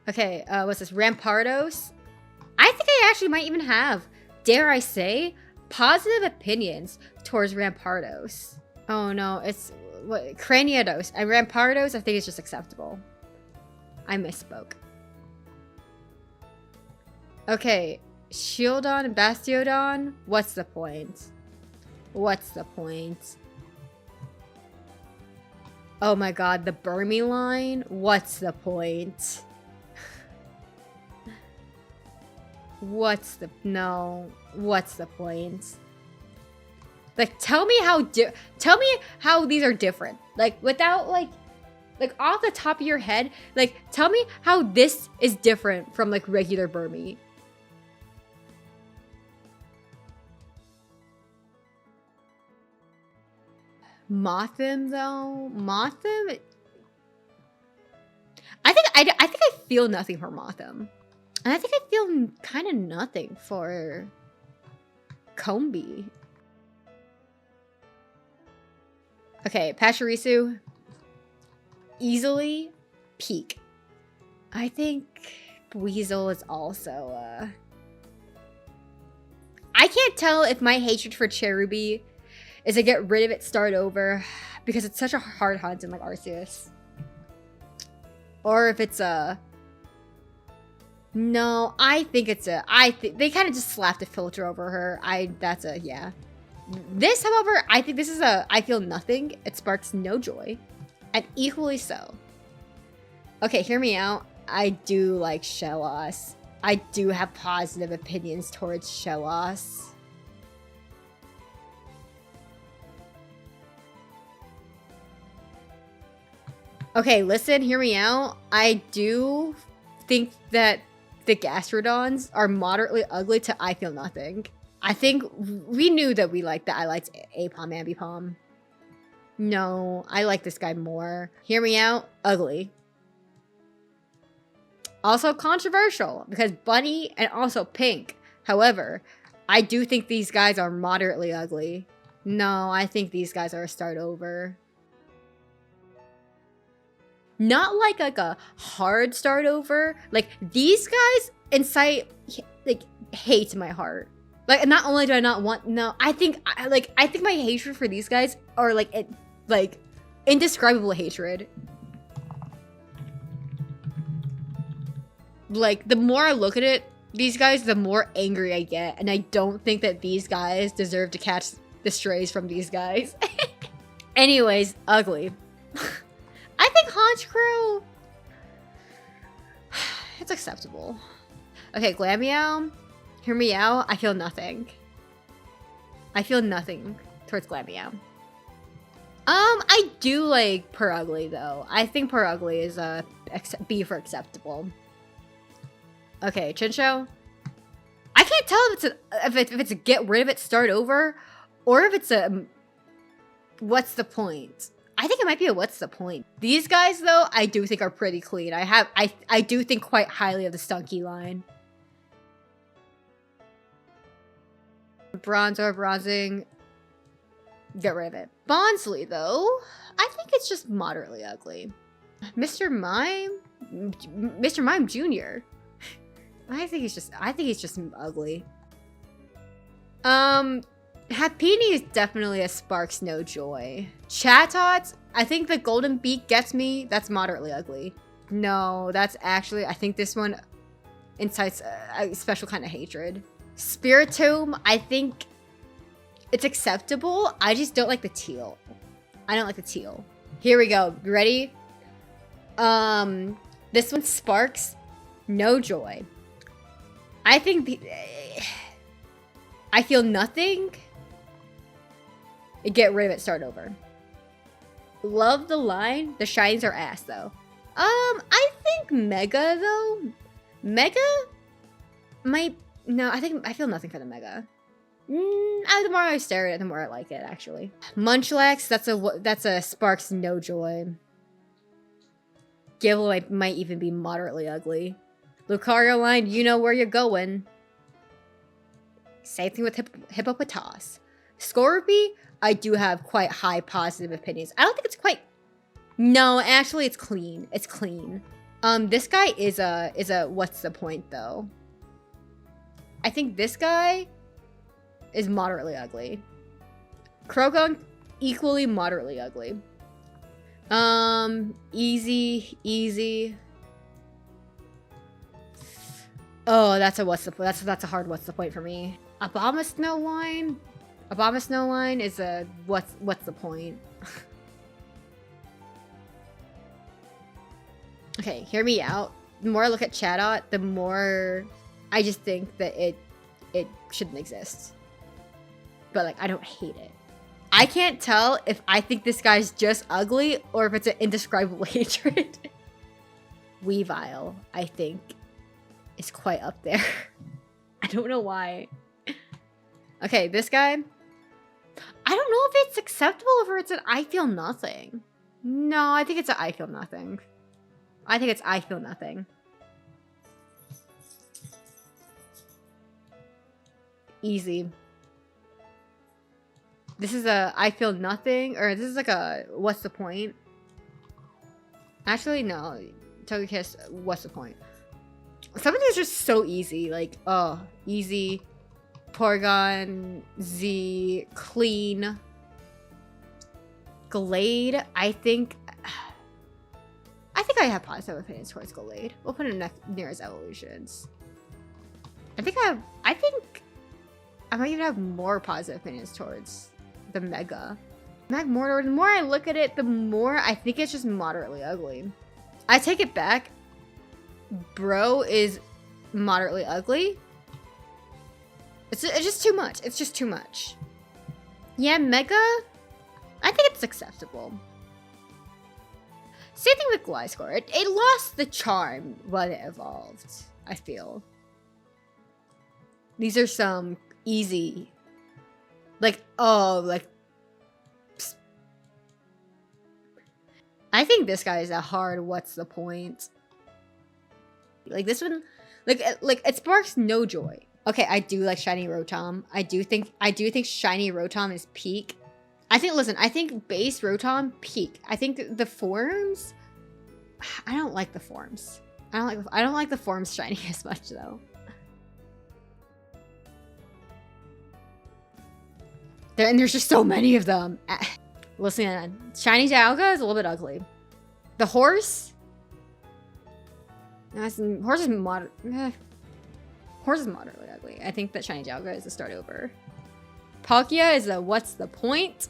Okay, what's this? Rampardos? I think I actually might even have, dare I say, positive opinions towards Rampardos. Oh no, it's what, Craniados. And Rampardos, I think it's just acceptable. I misspoke. Okay, Shieldon and Bastiodon, what's the point? What's the point? Oh my god, the Burmy line? What's the point? What's the... No. What's the point? Like, tell me how these are different. Like, without, like, off the top of your head, like, tell me how this is different from, like, regular Burmy. Mothim, though? Mothim? I think I feel nothing for Mothim. And I think I feel kind of nothing for Combee. Okay, Pachirisu. Easily peak. I think Weasel is also, I can't tell if my hatred for Cherubi is to get rid of it, start over, because it's such a hard hunt in, like, Arceus. Or if it's a... No, I think it's a... they kind of just slapped a filter over her. That's a... Yeah. This, however, I think this is a... I feel nothing. It sparks no joy. And equally so. Okay, hear me out. I do like Shellos. I do have positive opinions towards Shellos. Okay, listen, hear me out. I do think that the Gastrodons are moderately ugly to I feel nothing. I think we knew that I liked Aipom, Ambipom. No, I like this guy more. Hear me out. Ugly. Also controversial because Bunny and also Pink. However, I do think these guys are moderately ugly. No, I think these guys are a start over. Not like a hard start over. Like, these guys incite, like, hate in my heart. Like, not only do I not want... No, I think my hatred for these guys are, like, indescribable hatred. Like, the more I look at it, these guys, the more angry I get. And I don't think that these guys deserve to catch the strays from these guys. Anyways, ugly. I think Honchkrow... It's acceptable. Okay, Glameow. Hear me out. I feel nothing. I feel nothing towards Glameow. I do like Purugly, though. I think Purugly is a B for acceptable. Okay, Chinchou. I can't tell if it's a get rid of it, start over, or if it's a what's the point. I think it might be a what's the point. These guys, though, I do think are pretty clean. I do think quite highly of the Stunky line. Bronzor, Bronzing. Get rid of it. Bonsly, though, I think it's just moderately ugly. Mr. Mime Jr. I think he's just ugly. Happiny is definitely a sparks no joy. Chatot, I think the Golden Beak gets me. That's moderately ugly. No, that's actually, I think this one incites a special kind of hatred. Spiritomb, I think it's acceptable. I just don't like the teal. I don't like the teal. Here we go. You ready? This one sparks no joy. I think I feel nothing. Get rid of it, start over. Love the line. The shinies are ass, though. I think Mega, though. Mega might... No, I feel nothing for the Mega. The more I stare at it, the more I like it, actually. Munchlax, that's a sparks no joy. Gible might even be moderately ugly. Lucario line, you know where you're going. Same thing with Hippopotas. Scorpy, I do have quite high positive opinions. I don't think it's quite... No, actually, it's clean. It's clean. This guy is a what's the point though? I think this guy is moderately ugly. Croagunk, equally moderately ugly. Easy. Oh, that's a what's the point? That's a hard what's the point for me. Abomasnowline is a what's the point? Okay, hear me out. The more I look at Chatot, the more I just think that it shouldn't exist. But like, I don't hate it. I can't tell if I think this guy's just ugly or if it's an indescribable hatred. Weavile, I think, is quite up there. I don't know why. Okay, this guy. I don't know if it's acceptable or if it's an I feel nothing. No, I think it's an I feel nothing. I think it's I feel nothing. Easy. This is a I feel nothing, or this is like a what's the point? Actually, no. Togekiss, what's the point? Some of these are just so easy. Like, oh, easy. Porygon, Z, clean. Glade, I think I have positive opinions towards Glade. We'll put it near his evolutions. I think I might even have more positive opinions towards the Mega. Magmortar, the more I look at it, the more I think it's just moderately ugly. I take it back. Bro is moderately ugly. It's just too much. It's just too much. Yeah, Mega, I think it's acceptable. Same thing with Gliscor. It lost the charm when it evolved, I feel. These are some easy, like, oh, like, psst. I think this guy is a hard what's the point. Like this one, like it sparks no joy. Okay, I do like Shiny Rotom. I do think Shiny Rotom is peak. I think base Rotom peak. I think the forms, I don't like the forms. I don't like the forms shiny as much though. There's just so many of them. Listen, Shiny Dialga is a little bit ugly. The horse, horse is moderately ugly. I think that Shiny Dialga is a start over. Palkia is a what's the point?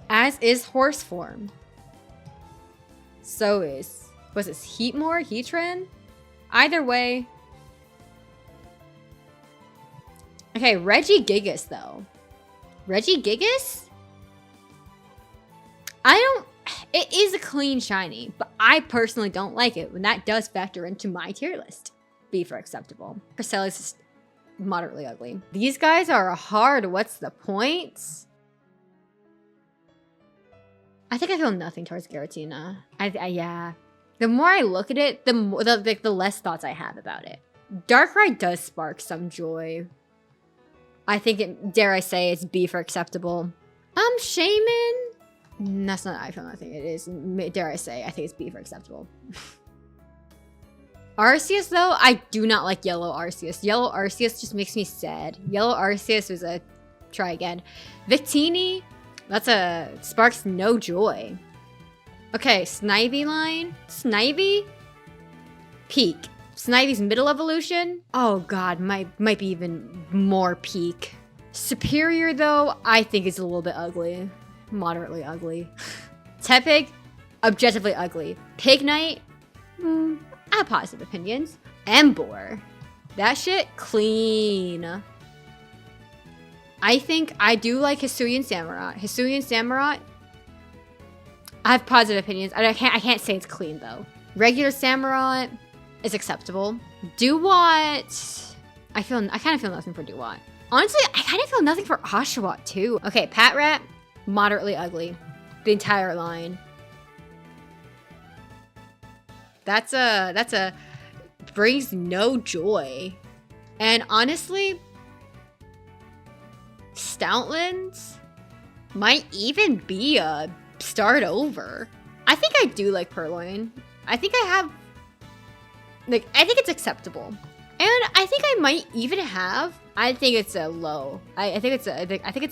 As is horse form. So is, was this Heatmore? Heatran? Either way. Okay, Regigigas though. Regigigas? It is a clean shiny, but I personally don't like it when that does factor into my tier list. B for acceptable. Cresselia is just moderately ugly. These guys are hard. What's the point? I think I feel nothing towards Giratina. Yeah. The more I look at it, the less thoughts I have about it. Darkrai does spark some joy. I think it, dare I say, it's B for acceptable. Shaman? That's not I feel nothing. It is, dare I say, I think it's B for acceptable. Arceus though, I do not like Yellow Arceus. Yellow Arceus just makes me sad. Yellow Arceus was a try again. Victini, that's a sparks no joy. Okay, Snivy line. Snivy, peak. Snivy's middle evolution, oh god, might be even more peak. Superior though, I think is a little bit ugly. Moderately ugly. Tepig, objectively ugly. Pignite, I have positive opinions. Emboar, that shit clean. I think I do like Hisuian Samurott. Hisuian Samurott, I have positive opinions. I can't say it's clean though. Regular Samurott is acceptable. Dewott, I kind of feel nothing for Dewott. Honestly, I kind of feel nothing for Oshawott too. Okay, Patrat, moderately ugly. The entire line. That's a brings no joy. And honestly, Stoutlands might even be a start over. I think I do like Purloin. I think I have, like, I think it's acceptable. And I think I might even have, I think it's a low. I think it's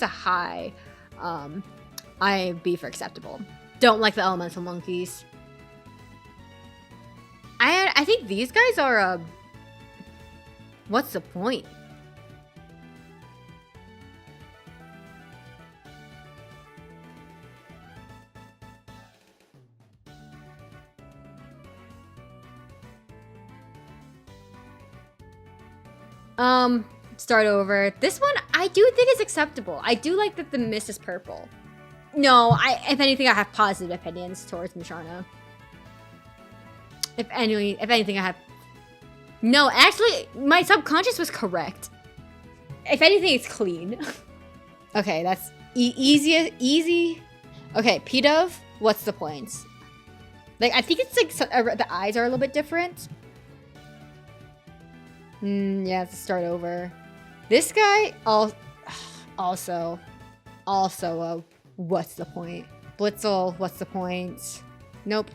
a high IB for acceptable. Don't like the elemental monkeys. I think these guys are, what's the point? Start over. This one, I do think is acceptable. I do like that the mist is purple. No, if anything, I have positive opinions towards Musharna. If anything, I have... No, actually, my subconscious was correct. If anything, it's clean. Okay, that's easy. Okay, P-Dove, what's the points? Like, I think it's like, the eyes are a little bit different. Yeah, let's start over. This guy, also, what's the point? Blitzel, what's the point? Nope.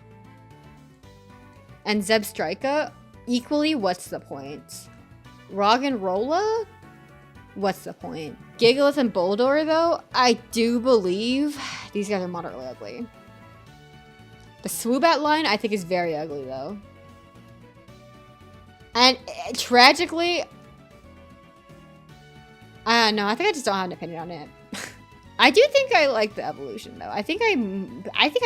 And Zebstrika, equally, what's the point? Roggenrola, what's the point? Gigalith and Boldore, though, I do believe these guys are moderately ugly. The Swoobat line, I think, is very ugly, though. And tragically, no, I think I just don't have an opinion on it. I do think I like the evolution, though. I think I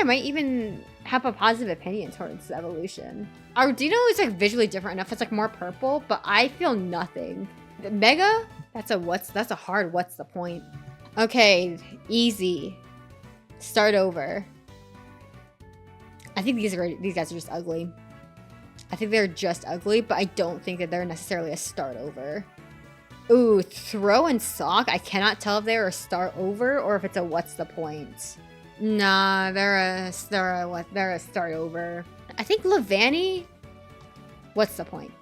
might even have a positive opinion towards the evolution. Ardino is like visually different enough. It's like more purple, but I feel nothing. The Mega, that's a hard what's the point? Okay, easy. Start over. I think these guys are just ugly. I think they're just ugly, but I don't think that they're necessarily a start over. Ooh, Throw and Sock. I cannot tell if they're a start over or if it's a what's the point. Nah, they're a start over. I think Levani. What's the point?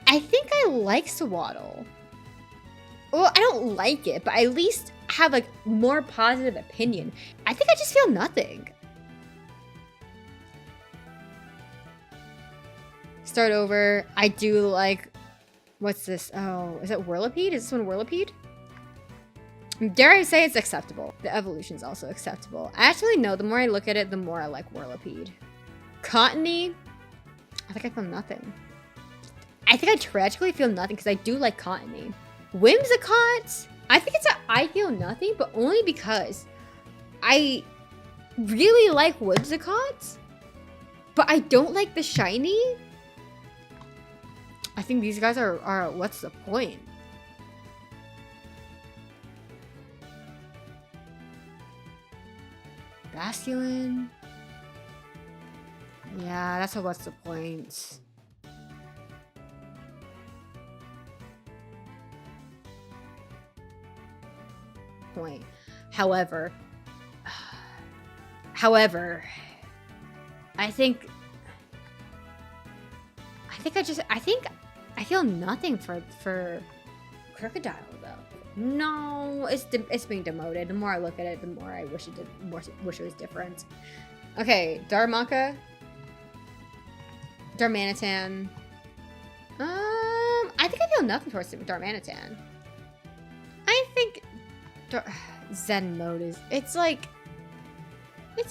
I think I like Swaddle. Well, I don't like it, but I at least have like more positive opinion. I think I just feel nothing. Start over. I do like... What's this? Oh, is it Whirlipede? Is this one Whirlipede? Dare I say it's acceptable. The evolution's also acceptable. Actually, no. The more I look at it, the more I like Whirlipede. Cottony? I think I feel nothing. I think I tragically feel nothing because I do like Cottony. Whimsicott? I think it's a I feel nothing, but only because I really like Whimsicott, but I don't like the shiny. I think these guys are what's the point? Basculin. Yeah, that's a what's the point? However, I think I feel nothing for Crocodile though. No, it's being demoted. The more I look at it, the more I wish it was different. Okay, Darmaka, Darmanitan. I think I feel nothing towards Darmanitan. I think Zen mode is it's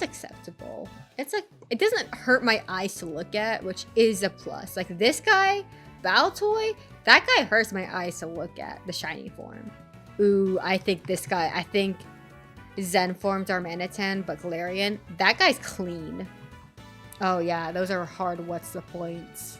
acceptable. It's like it doesn't hurt my eyes to look at, which is a plus. Like this guy, Baltoy, that guy hurts my eyes to look at, the shiny form. Ooh, I think this guy, I think Zen form Darmanitan, but Galarian, that guy's clean. Oh yeah, those are hard what's the points.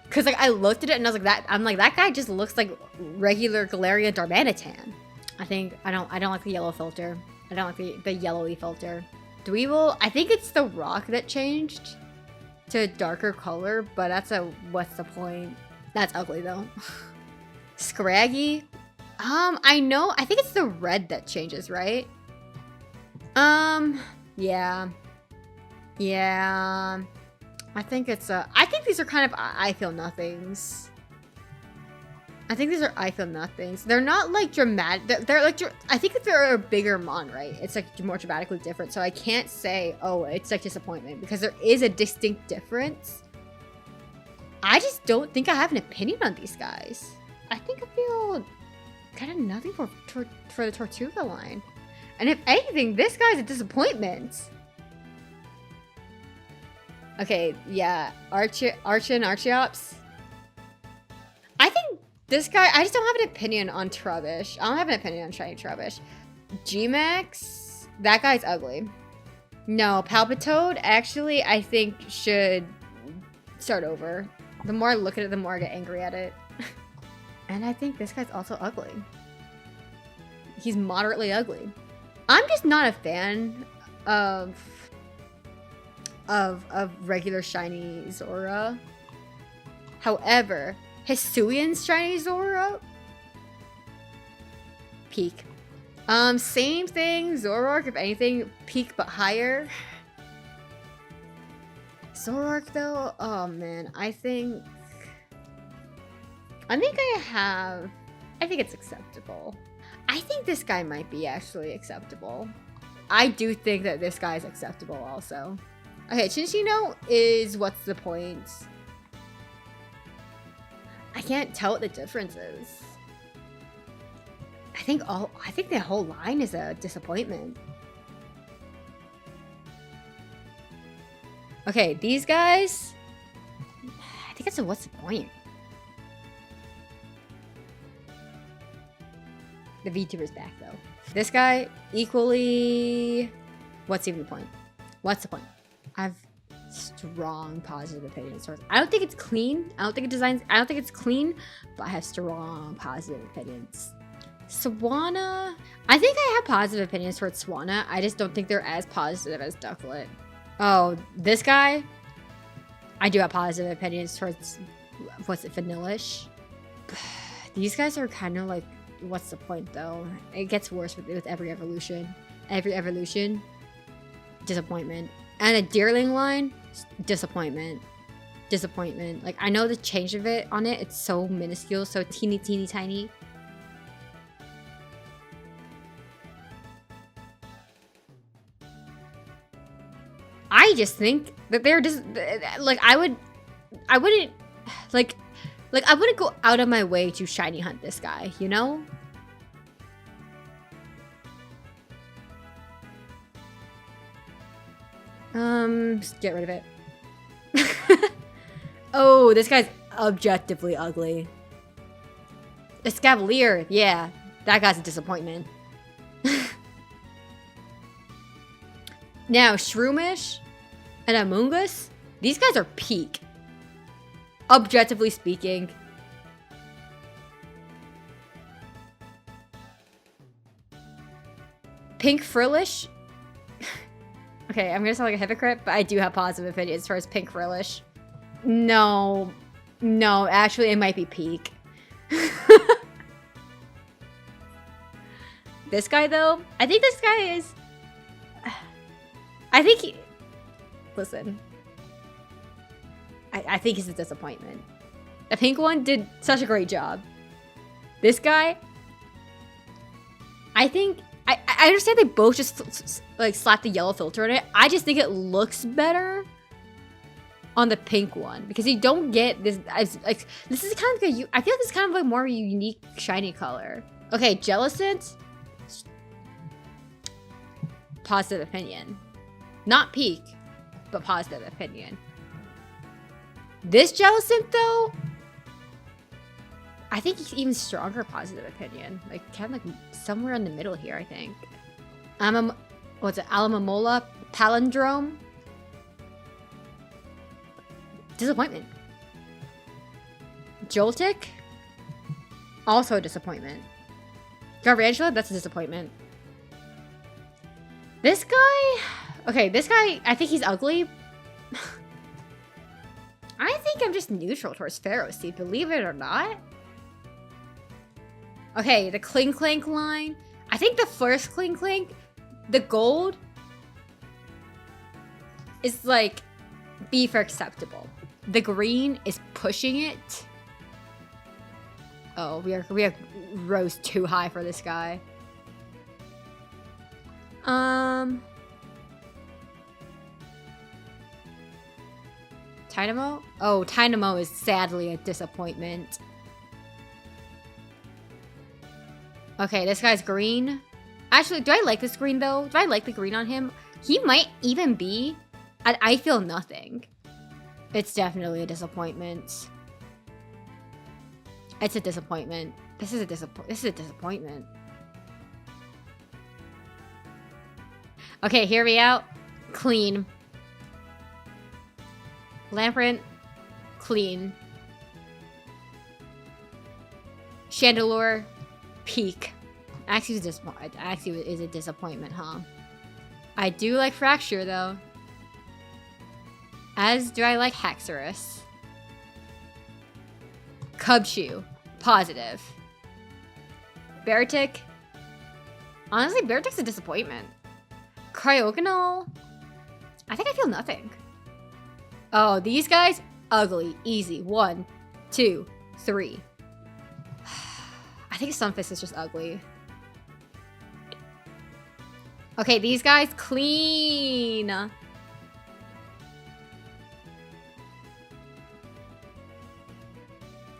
Cause like I looked at it and I was like that guy just looks like regular Galarian Darmanitan. I don't like the yellow filter. I don't like the yellowy filter. Dweevil, I think it's the rock that changed to a darker color, but that's a what's the point? That's ugly though. Scraggy, I think it's the red that changes, right? Yeah. I think it's I think these are kind of I feel nothings. I think these are I feel nothings. They're not like dramatic. They're like, I think if they're a bigger mon, right? It's like more dramatically different. So I can't say, oh, it's like disappointment because there is a distinct difference. I just don't think I have an opinion on these guys. I think I feel kind of nothing for the Tortuga line. And if anything, this guy's a disappointment. Okay, yeah. Archie and Archeops. I think this guy, I just don't have an opinion on Trubbish. I don't have an opinion on Shiny Trubbish. G-Max, that guy's ugly. No, Palpitoad, actually, I think should start over. The more I look at it, the more I get angry at it. And I think this guy's also ugly. He's moderately ugly. I'm just not a fan of regular shiny Zora. However, Hisuian's shiny Zora, peak. Same thing, Zoroark, if anything, peak but higher. Zoroark though, oh man, I think I think it's acceptable. I think this guy might be actually acceptable. I do think that this guy's acceptable also. Okay, Chinchino is what's the point? I can't tell what the difference is. I think the whole line is a disappointment. Okay, these guys, I think it's a what's the point? The VTuber's back though. This guy, equally, what's even the point? What's the point? I have strong positive opinions towards. I don't think it's clean. I don't think it's clean, but I have strong positive opinions. Swanna, I think I have positive opinions towards Swanna. I just don't think they're as positive as Ducklet. Oh, this guy, I do have positive opinions towards, what's it, Vanillish? These guys are kind of like, what's the point though? It gets worse with every evolution. Every evolution, disappointment. And a Deerling line, disappointment. Disappointment. Like, I know the change of it on it, it's so minuscule, so teeny tiny. I just think that they're just, like, I wouldn't go out of my way to shiny hunt this guy, you know? Just get rid of it. Oh, this guy's objectively ugly. Escavalier, yeah, that guy's a disappointment. Now, Shroomish and Amoonguss, these guys are peak. Objectively speaking. Pink Frillish. Okay, I'm gonna sound like a hypocrite, but I do have positive opinions as far as Pink Frillish. No, actually it might be peak. This guy though, I think this guy is, listen, I think he's a disappointment. The pink one did such a great job. This guy, I think, I understand they both just like slapped the yellow filter on it. I just think it looks better on the pink one because you don't get this, like, this is kind of like I feel like this is kind of like more unique shiny color. Okay, Jellicent, positive opinion. Not peak, but positive opinion. This Jellicent though, I think he's even stronger positive opinion. Like kind of like somewhere in the middle here, I think. What's it? Alamomola Palindrome. Disappointment. Joltik, also a disappointment. Gargantua, that's a disappointment. This guy, okay, this guy, I think he's ugly. I think I'm just neutral towards Ferroseed, believe it or not. Okay, the Clink Clank line. I think the first Clink Clank, the gold, is like B for acceptable. The green is pushing it. Oh, we are rose too high for this guy. Tynamo? Oh, Tynamo is sadly a disappointment. Okay, this guy's green. Actually, do I like this green though? Do I like the green on him? He might even be an I feel nothing. It's definitely a disappointment. It's a disappointment. This is a disappointment. Okay, hear me out. Clean. Lamprint. Clean. Chandelure. Peak. Axie is a disappointment, huh? I do like Fracture, though. As do I like Haxorus. Cubchoo. Positive. Beartic. Honestly, Beartic's a disappointment. Cryogonal. I think I feel nothing. Oh, these guys? Ugly. Easy. 1, 2, 3. I think Stunfisk is just ugly. Okay, these guys, clean.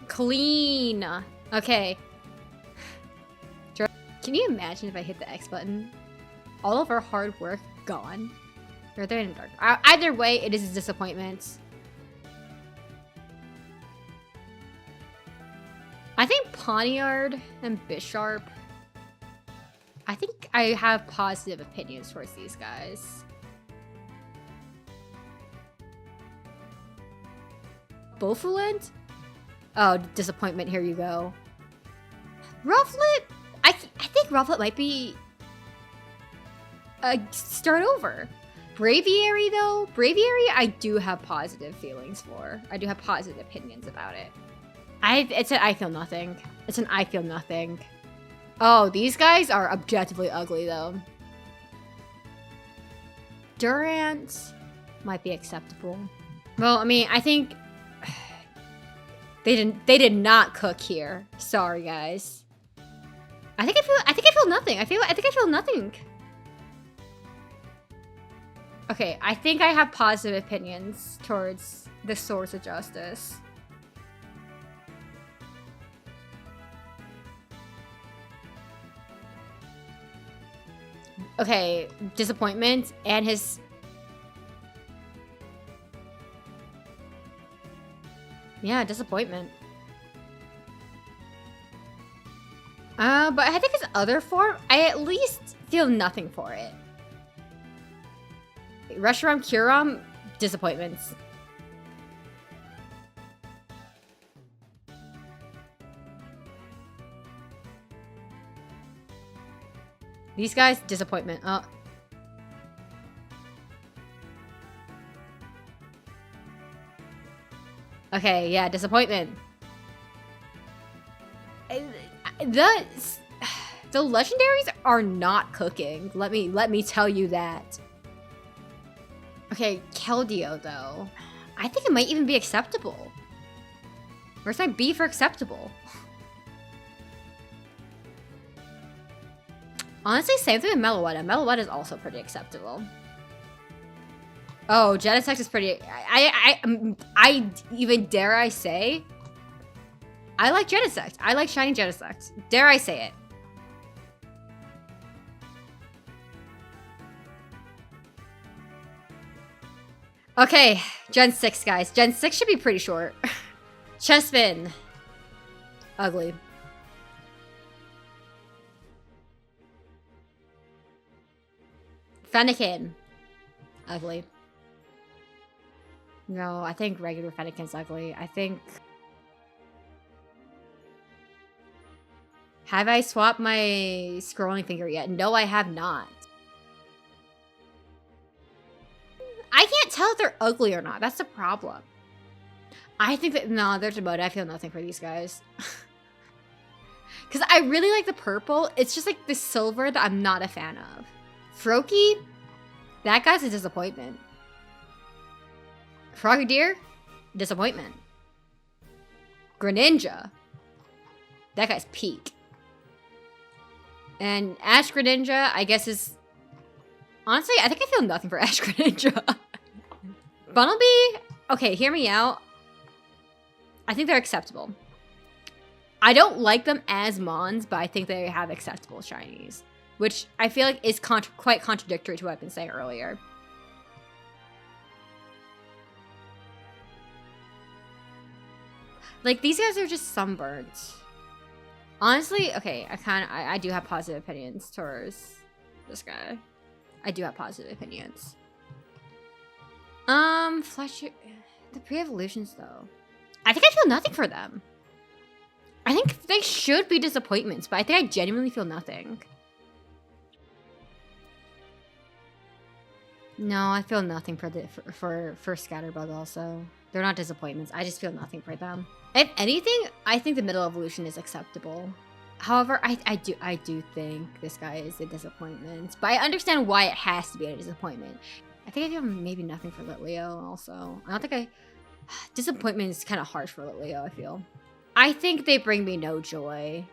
Clean. Okay. Can you imagine if I hit the X button? All of our hard work gone. Or they're in the dark. Either way, it is a disappointment. I think Pawniard and Bisharp. I think I have positive opinions towards these guys. Bouffalant? Oh, disappointment. Here you go. Rufflet? I think Rufflet might be start over. Braviary, though. Braviary, I do have positive feelings for. I do have positive opinions about it. It's an I feel nothing. It's an I feel nothing. Oh, these guys are objectively ugly, though. Durant might be acceptable. Well, I mean, I think they did not cook here. Sorry, guys. I think I feel nothing. I think I feel nothing. Okay, I think I have positive opinions towards the Swords of Justice. Okay, disappointment and his... Yeah, disappointment. But I think his other form, I at least feel nothing for it. Reshiram, Kyurem, disappointments. These guys, disappointment. Oh. Okay, yeah, disappointment. The legendaries are not cooking. Let me tell you that. Okay, Keldeo though. I think it might even be acceptable. Where's my B for acceptable? Honestly, same thing with Meloetta. Meloetta is also pretty acceptable. Oh, Genesect is pretty... I even dare I say... I like Genesect. I like Shiny Genesect. Dare I say it. Okay, Gen 6, guys. Gen 6 should be pretty short. Chespin. Ugly. Fennekin. Ugly. No, I think regular Fennekin's ugly. I think... Have I swapped my scrolling finger yet? No, I have not. I can't tell if they're ugly or not. That's the problem. I think that... No, they're demoted. I feel nothing for these guys. Because I really like the purple. It's just like the silver that I'm not a fan of. Froakie? That guy's a disappointment. Frogadier? Disappointment. Greninja? That guy's peak. And Ash Greninja, I guess is... Honestly, I think I feel nothing for Ash Greninja. Bunnelby, okay, hear me out. I think they're acceptable. I don't like them as Mons, but I think they have acceptable shinies. Which I feel like is quite contradictory to what I've been saying earlier. Like, these guys are just sunburnt. Honestly, okay, I do have positive opinions towards this guy. I do have positive opinions. Fletcher, the pre-evolutions though. I think I feel nothing for them. I think they should be disappointments, but I think I genuinely feel nothing. No, I feel nothing for Scatterbug also. They're not disappointments. I just feel nothing for them. If anything, I think the middle evolution is acceptable. However, I do think this guy is a disappointment. But I understand why it has to be a disappointment. I think I feel maybe nothing for Litleo also. I don't think disappointment is kind of harsh for Litleo, I feel. I think they bring me no joy.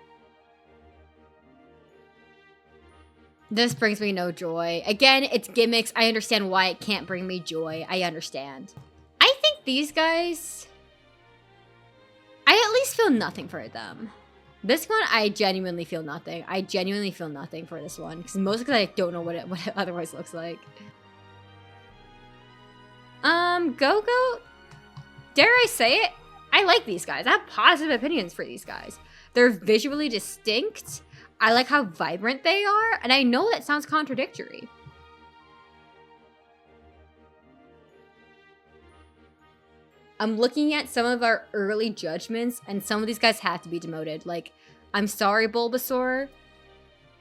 This brings me no joy. Again, it's gimmicks. I understand why it can't bring me joy. I understand. I think these guys... I at least feel nothing for them. This one, I genuinely feel nothing. I genuinely feel nothing for this one. Mostly because I don't know what it otherwise looks like. Go-Go? Dare I say it? I like these guys. I have positive opinions for these guys. They're visually distinct. I like how vibrant they are. And I know that sounds contradictory. I'm looking at some of our early judgments, and some of these guys have to be demoted. Like, I'm sorry, Bulbasaur,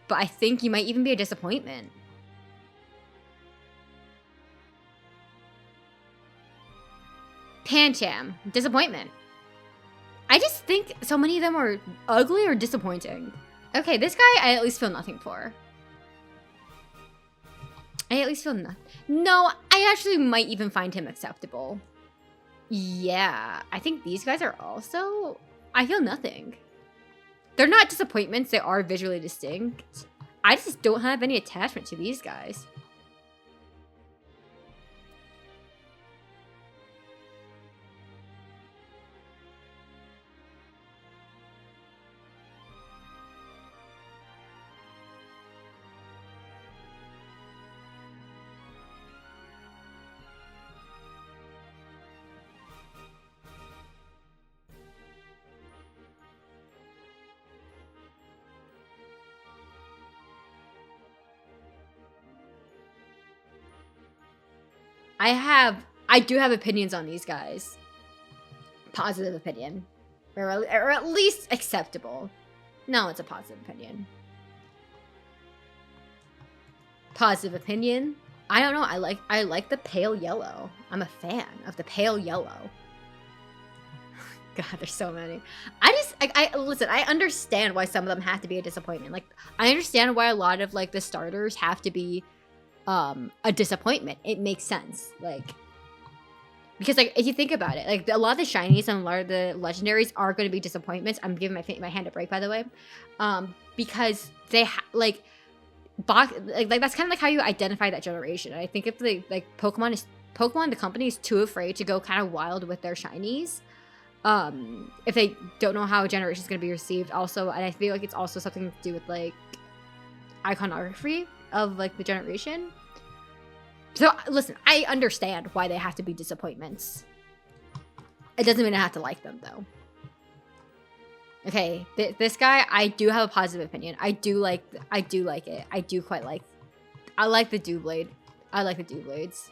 but I think you might even be a disappointment. Pancham, disappointment. I just think so many of them are ugly or disappointing. Okay, this guy I at least feel nothing for. I at least feel nothing. No, I actually might even find him acceptable. Yeah, I think these guys are also... I feel nothing. They're not disappointments, they are visually distinct. I just don't have any attachment to these guys. I do have opinions on these guys. Positive opinion. Or at least acceptable. No, it's a positive opinion. Positive opinion. I don't know. I like the pale yellow. I'm a fan of the pale yellow. God, there's so many. Listen, I understand why some of them have to be a disappointment. Like, I understand why a lot of, like, the starters have to be a disappointment. It makes sense. Like, because, like, if you think about it, like, a lot of the shinies and a lot of the legendaries are going to be disappointments. I'm giving my hand a break, by the way. Because they, like, that's kind of like how you identify that generation. And I think if, like, Pokemon, the company, is too afraid to go kind of wild with their shinies, if they don't know how a generation is going to be received. Also, and I feel like it's also something to do with, like, iconography of, like, the generation. So, listen, I understand why they have to be disappointments. It doesn't mean I have to like them, though. Okay, this guy, I do have a positive opinion. I do like it. I do quite like. I like the Doublade. I like the Doublades.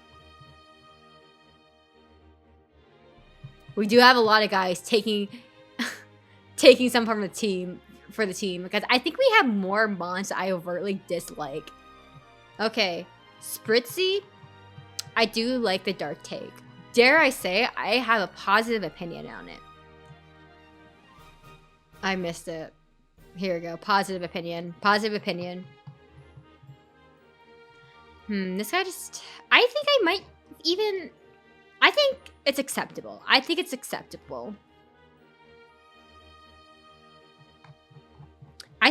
We do have a lot of guys taking some from the team because I think we have more mons that I overtly dislike. Okay, Spritzy, I do like the Dark Take. Dare I say, I have a positive opinion on it. I missed it. Here we go. Positive opinion. Positive opinion. This guy just... I think I might even... I think it's acceptable. I think it's acceptable.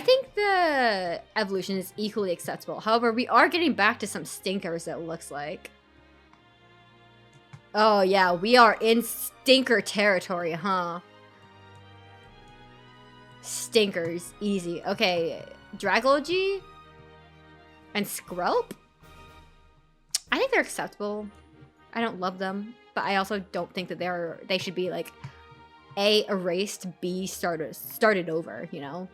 I think the evolution is equally acceptable. However, we are getting back to some stinkers, it looks like. Oh, yeah, we are in stinker territory, huh? Stinkers, easy. Okay, Dragology and Skrelp? I think they're acceptable. I don't love them, but I also don't think that they should be like A, erased, B, started over, you know?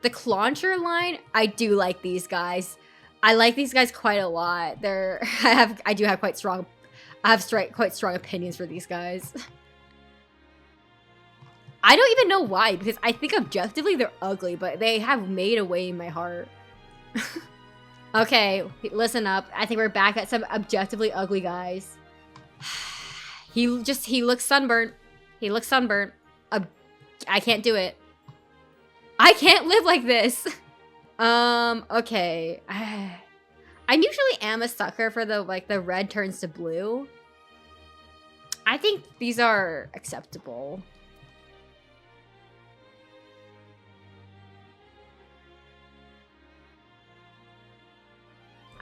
The Clauncher line, I do like these guys. I like these guys quite a lot. I do have quite strong opinions for these guys. I don't even know why, because I think objectively they're ugly, but they have made a way in my heart. Okay, listen up. I think we're back at some objectively ugly guys. He looks sunburnt. He looks sunburnt. I can't do it. I can't live like this. Okay. I usually am a sucker for the red turns to blue. I think these are acceptable.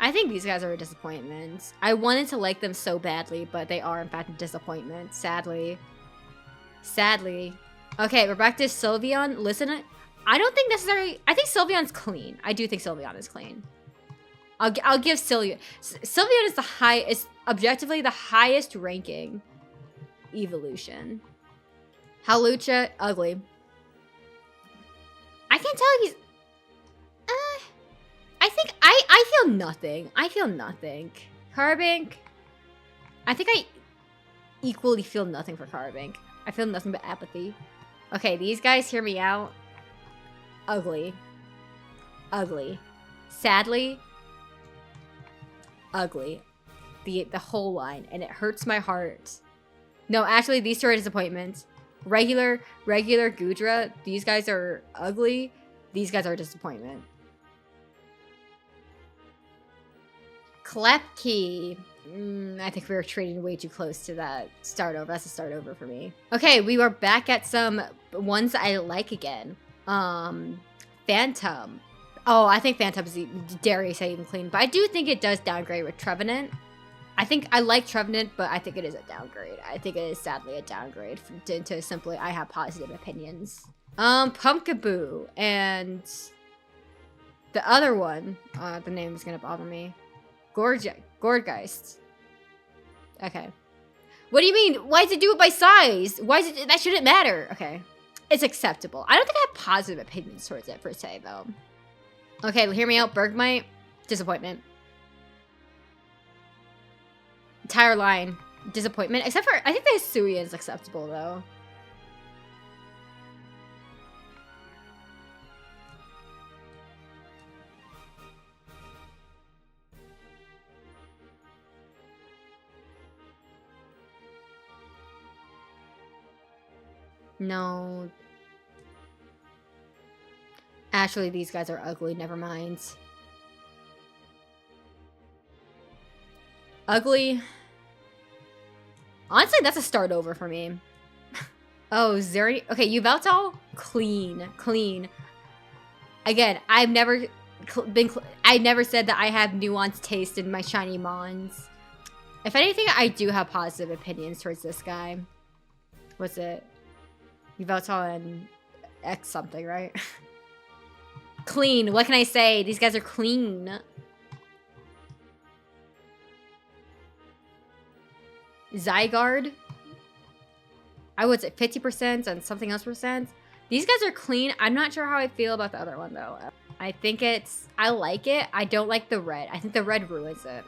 I think these guys are a disappointment. I wanted to like them so badly, but they are in fact a disappointment, sadly. Sadly. Okay, we're back to Sylveon. Listen, I don't think necessarily... I think Sylveon's clean. I do think Sylveon is clean. I'll give Sylveon... Sylveon is objectively the highest ranking evolution. Hawlucha, ugly. I can't tell if he's... I feel nothing. I feel nothing. Carbink. I think I equally feel nothing for Carbink. I feel nothing but apathy. Okay, these guys hear me out. Ugly. Ugly. Sadly. Ugly. The whole line. And it hurts my heart. No, actually, these two are disappointments. Regular Goodra. These guys are ugly. These guys are a disappointment. Klepki. I think we were trading way too close to that start over. That's a start over for me. Okay, we were back at some ones I like again. Phantom. Oh, I think Phantom is, dare I say, even clean. But I do think it does downgrade with Trevenant. I think I like Trevenant, but I think it is a downgrade. I think it is sadly a downgrade to simply I have positive opinions. Pumpkaboo and the other one. The name is gonna bother me. Gourgeist. Okay. What do you mean? Why does it do it by size? Why is it that shouldn't matter? Okay. It's acceptable. I don't think I have positive opinions towards it per se though. Okay, hear me out. Bergmite. Disappointment. Entire line. Disappointment. Except for I think the Hisuian is acceptable though. No. Actually, these guys are ugly. Never mind. Ugly. Honestly, that's a start over for me. Oh, Zeri. Okay, Yveltal. Clean. Clean. Again, I've never I never said that I have nuanced taste in my shiny Mons. If anything, I do have positive opinions towards this guy. What's it? Yveltal and X something, right? Clean. What can I say? These guys are clean. Zygarde. I would say 50% and something else percent. These guys are clean. I'm not sure how I feel about the other one though. I think I like it. I don't like the red. I think the red ruins it.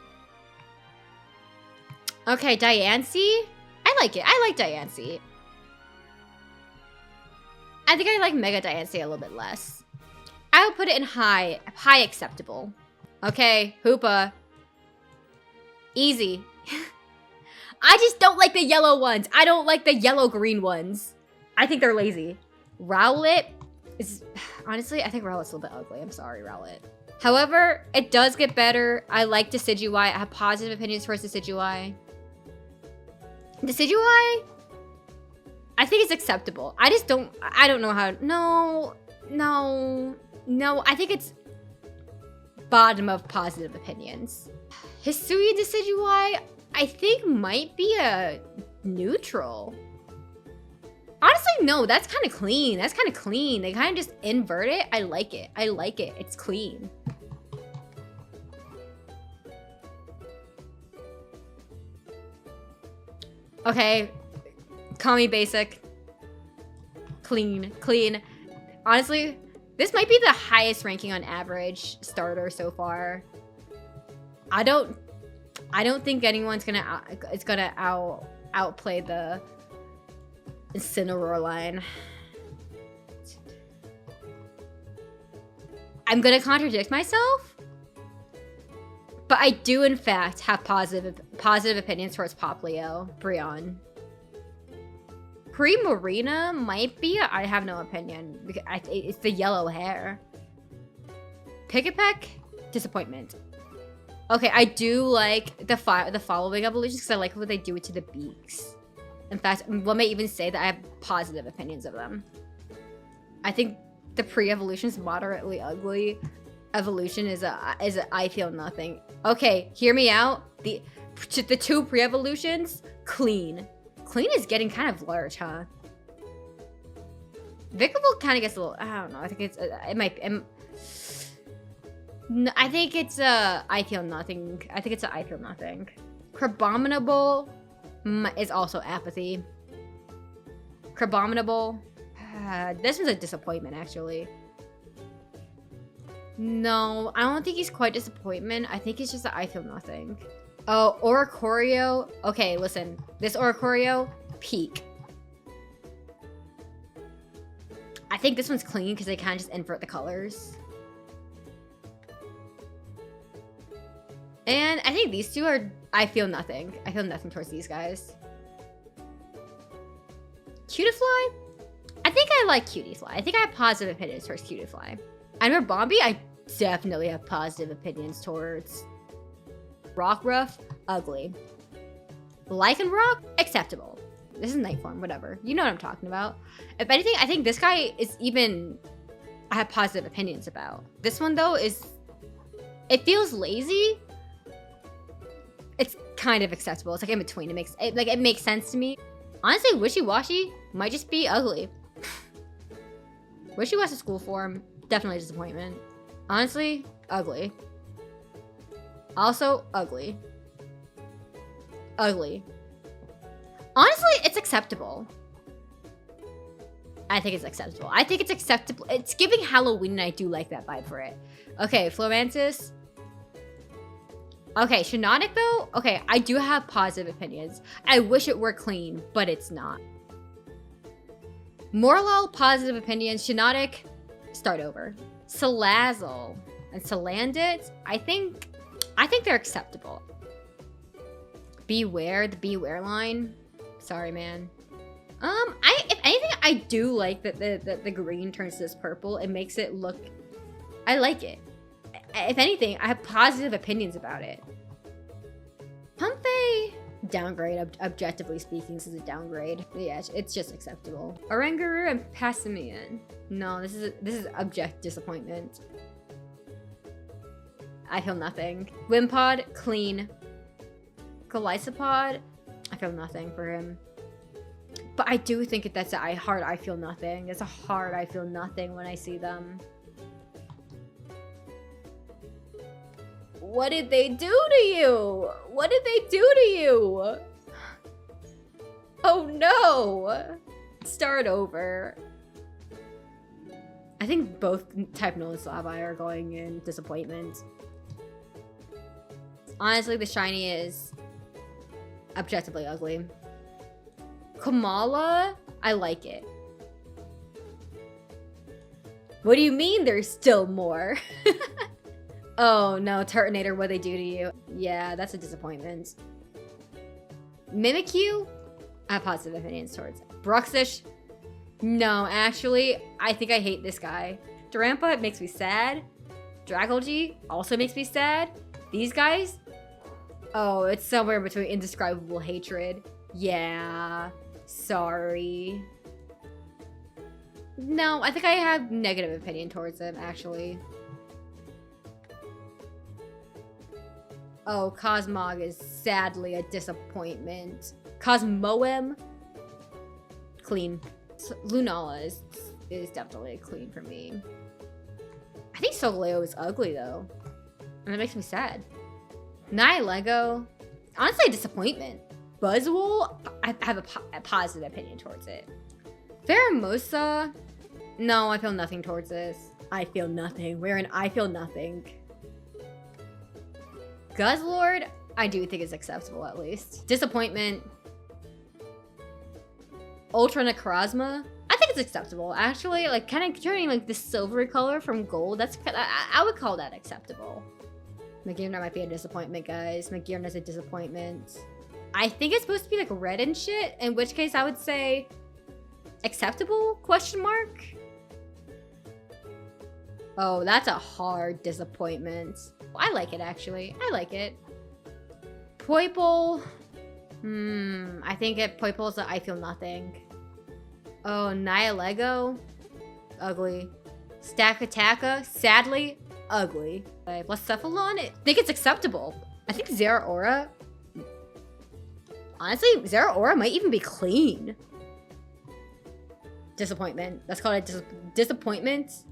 Okay, Diancie. I like it. I like Diancie. I think I like Mega Diancie a little bit less. I would put it in high acceptable. Okay, Hoopa. Easy. I just don't like the yellow ones. I don't like the yellow-green ones. I think they're lazy. Rowlet is... Honestly, I think Rowlet's a little bit ugly. I'm sorry, Rowlet. However, it does get better. I like Decidueye. I have positive opinions towards Decidueye. Decidueye? I think it's acceptable. I don't know how. No. I think it's bottom of positive opinions. Hisui Decidueye, I think might be a neutral. Honestly, no, that's kind of clean. They kind of just invert it. I like it. It's clean. Okay, call me basic. Clean. Honestly, this might be the highest ranking on average starter so far. I don't think anyone's gonna outplay the Incineroar line. I'm gonna contradict myself, but I do in fact have positive opinions towards Popplio, Brionne. Primarina might be. I have no opinion because it's the yellow hair. Pikipek, disappointment. Okay, I do like the following evolutions because I like what they do to the beaks. In fact, one may even say that I have positive opinions of them. I think the pre-evolution's moderately ugly. Evolution is a I feel nothing. Okay, hear me out. The two pre-evolutions, clean. Clean is getting kind of large, huh? Vikavolt kind of gets a little. I don't know. I think it might. I think it's a I feel nothing. I think it's a I feel nothing. Crabominable is also apathy. Crabominable. This was a disappointment, actually. No, I don't think he's quite disappointment. I think it's just a I feel nothing. Oh, Oricorio. Okay, listen. This Oricorio, peak. I think this one's clean because they kind of just invert the colors. And I think these two are, I feel nothing. I feel nothing towards these guys. Cutiefly? I think I like Cutiefly. I think I have positive opinions towards Cutiefly. And for Bombi, I definitely have positive opinions towards. Rockruff, ugly. Lycanroc, acceptable. This is night form, whatever. You know what I'm talking about. If anything, I think this guy is even, I have positive opinions about. This one though is, it feels lazy. It's kind of acceptable. It's like in between. It makes sense to me. Honestly, Wishy-Washy might just be ugly. Wishy-Washy school form, definitely a disappointment. Honestly, ugly. Also, ugly. Ugly. Honestly, it's acceptable. I think it's acceptable. It's giving Halloween, and I do like that vibe for it. Okay, Flormantis. Okay, Shiinotic though? Okay, I do have positive opinions. I wish it were clean, but it's not. Morlul, positive opinions. Shiinotic, start over. Salazzle and Salandit, I think they're acceptable. Beware, the Beware line. Sorry, man. If anything, I do like that the green turns to this purple. It makes it look, I like it. If anything, I have positive opinions about it. Pumpay, downgrade, objectively speaking, this is a downgrade. Yeah, it's just acceptable. Oranguru and Passimian. No, this is abject disappointment. I feel nothing. Wimpod, clean. Golisopod, I feel nothing for him. But I do think that's a hard I feel nothing. It's a hard I feel nothing when I see them. What did they do to you? What did they do to you? Oh no! Start over. I think both type Nolislavi are going in disappointment. Honestly, the shiny is objectively ugly. Komala, I like it. What do you mean there's still more? Oh no, Turtonator, what they do to you? Yeah, that's a disappointment. Mimikyu, I have positive opinions towards. Bruxish, no, actually, I think I hate this guy. Durampa, it makes me sad. Dragalge also makes me sad. These guys, oh, it's somewhere between indescribable hatred. Yeah. Sorry. No, I think I have negative opinion towards him, actually. Oh, Cosmog is sadly a disappointment. Cosmoem, clean. Lunala is definitely clean for me. I think Solgaleo is ugly though, and that makes me sad. Nihilego, honestly a disappointment. Buzzwole, I have a positive opinion towards it. Pheromosa, no, I feel nothing towards this. I feel nothing. We're in I feel nothing. Guzzlord, I do think is acceptable at least. Disappointment. Ultra Necrozma, I think it's acceptable. Actually, like kind of turning like the silvery color from gold. That's I would call that acceptable. Magearna might be a disappointment, guys. Magearna's a disappointment. I think it's supposed to be like red and shit. In which case, I would say acceptable? Question mark. Oh, that's a hard disappointment. I like it actually. I like it. Poipole. I think Poipole's I feel nothing. Oh, Nihilego. Ugly. Stakataka. Sadly, ugly. Blacephalon, I think it's acceptable. I think Zeraora. Honestly, Zeraora might even be clean. Disappointment. Let's call it disappointment.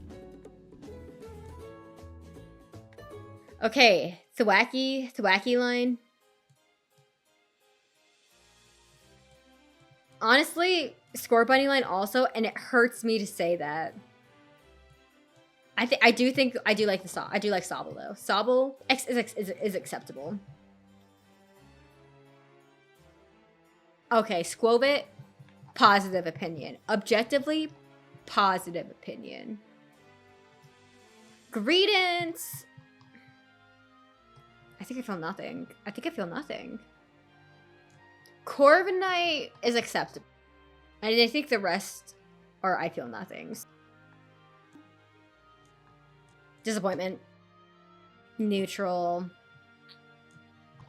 Okay, Thwacky line. Honestly, Scorbunny line also, and it hurts me to say that. I do like Sobble though. Sobble is acceptable. Okay, Squovit, positive opinion. Objectively, positive opinion. Greedence, I think I feel nothing. Corviknight is acceptable. And I think the rest are I feel nothings. Disappointment. Neutral.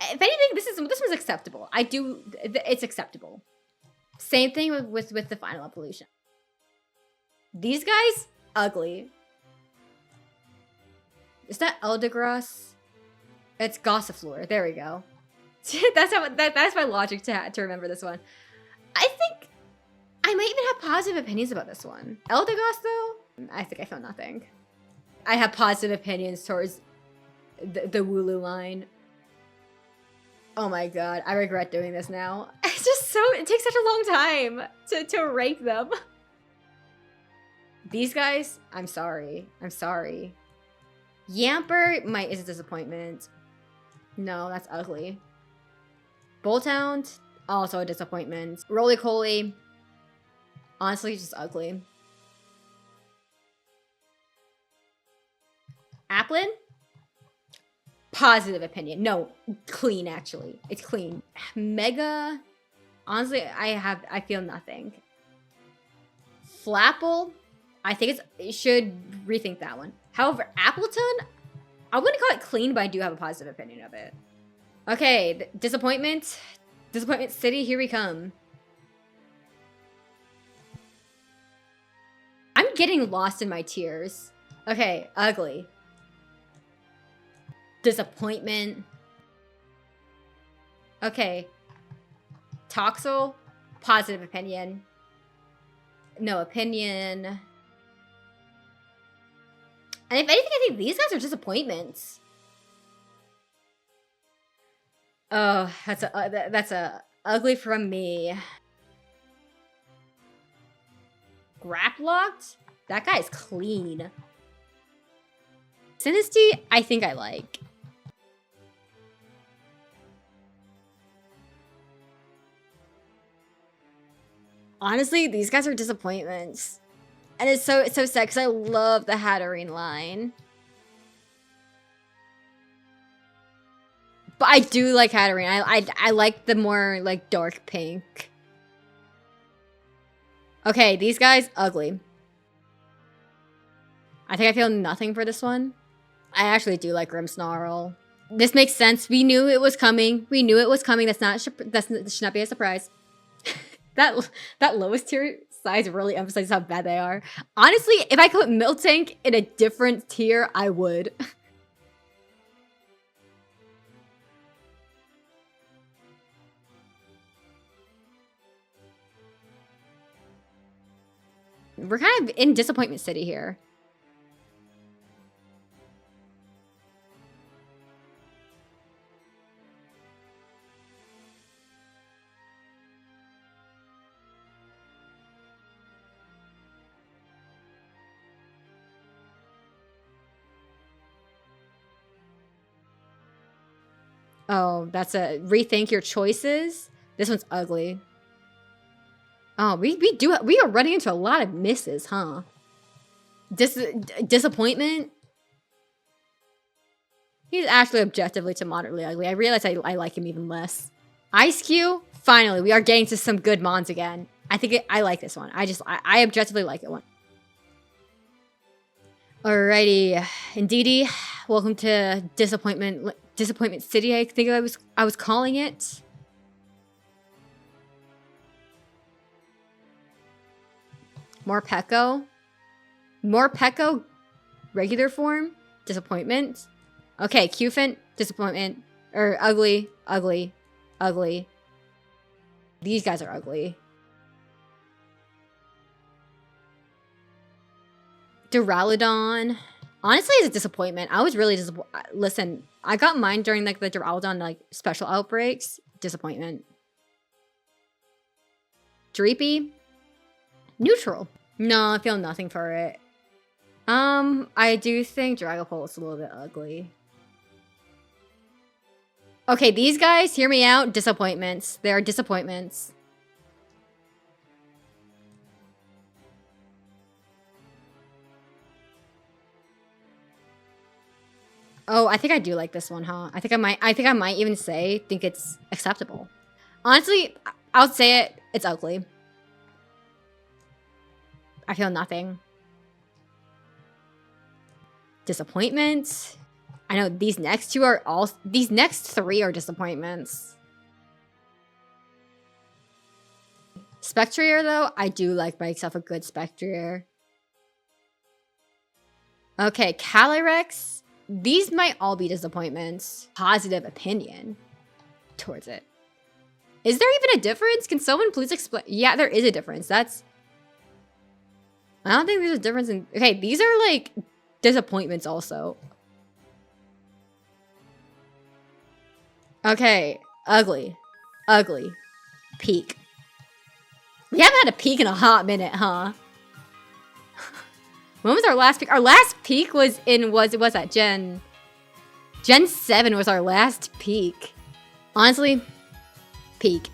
If anything, this was acceptable. It's acceptable. Same thing with the final evolution. These guys, ugly. Is that Eldegoss? It's Gossifleur. There we go. That's my logic to remember this one. I think I might even have positive opinions about this one. Eldegoss though, I think I feel nothing. I have positive opinions towards the Wooloo line. Oh my god, I regret doing this now. It's just it takes such a long time to rank them. These guys, I'm sorry. Yamper is a disappointment. No, that's ugly. Bolthound, also a disappointment. Roly-Poly, honestly, just ugly. Applin, positive opinion. No, clean actually. It's clean. Mega, honestly, I feel nothing. Flapple, I think it should rethink that one. However, Appleton, I wouldn't call it clean, but I do have a positive opinion of it. Okay, disappointment. Disappointment City, here we come. I'm getting lost in my tears. Okay, ugly. Disappointment. Okay. Toxel, positive opinion. No opinion. And if anything, I think these guys are disappointments. Oh, that's a ugly from me. Graplocked? That guy's clean. Sinistea, I think I like. Honestly, these guys are disappointments. And it's so sad because I love the Hatterene line. But I do like Hatterene. I like the more like dark pink. Okay, these guys, ugly. I think I feel nothing for this one. I actually do like Grimmsnarl. This makes sense. We knew it was coming. That should not be a surprise. That lowest tier size really emphasizes how bad they are. Honestly, if I could put Miltank in a different tier, I would. We're kind of in Disappointment City here. Oh, that's a rethink your choices. This one's ugly. Oh, we are running into a lot of misses, huh? Disappointment. He's actually objectively to moderately ugly. I realize I like him even less. Ice-Q. Finally, we are getting to some good mons again. I like this one. I objectively like it one. Alrighty, Indeedee, welcome to Disappointment City. I think I was calling it. Morpeko, regular form, Disappointment. Okay, Cufant, Disappointment, or ugly. These guys are ugly. Duraludon. Honestly, it's a disappointment. I was really disappointed. Listen, I got mine during like the Duraludon like special outbreaks. Disappointment. Dreepy. Neutral. No, I feel nothing for it. I do think Dragapult is a little bit ugly. Okay, these guys, hear me out. Disappointments. They are disappointments. Oh, I think I do like this one, huh? I think I might even think it's acceptable. Honestly, I'll say it. It's ugly. I feel nothing. Disappointment. I know these next three are disappointments. Spectrier, though, I do like myself a good Spectrier. Okay, Calyrex. These might all be disappointments. Positive opinion towards it. Is there even a difference? Can someone please explain? Yeah, there is a difference. I don't think there's a difference in... Okay, these are like disappointments also. Okay, ugly. Peak. We haven't had a peak in a hot minute, huh? When was our last peak? Our last peak was that Gen 7 was our last peak. Honestly, peak.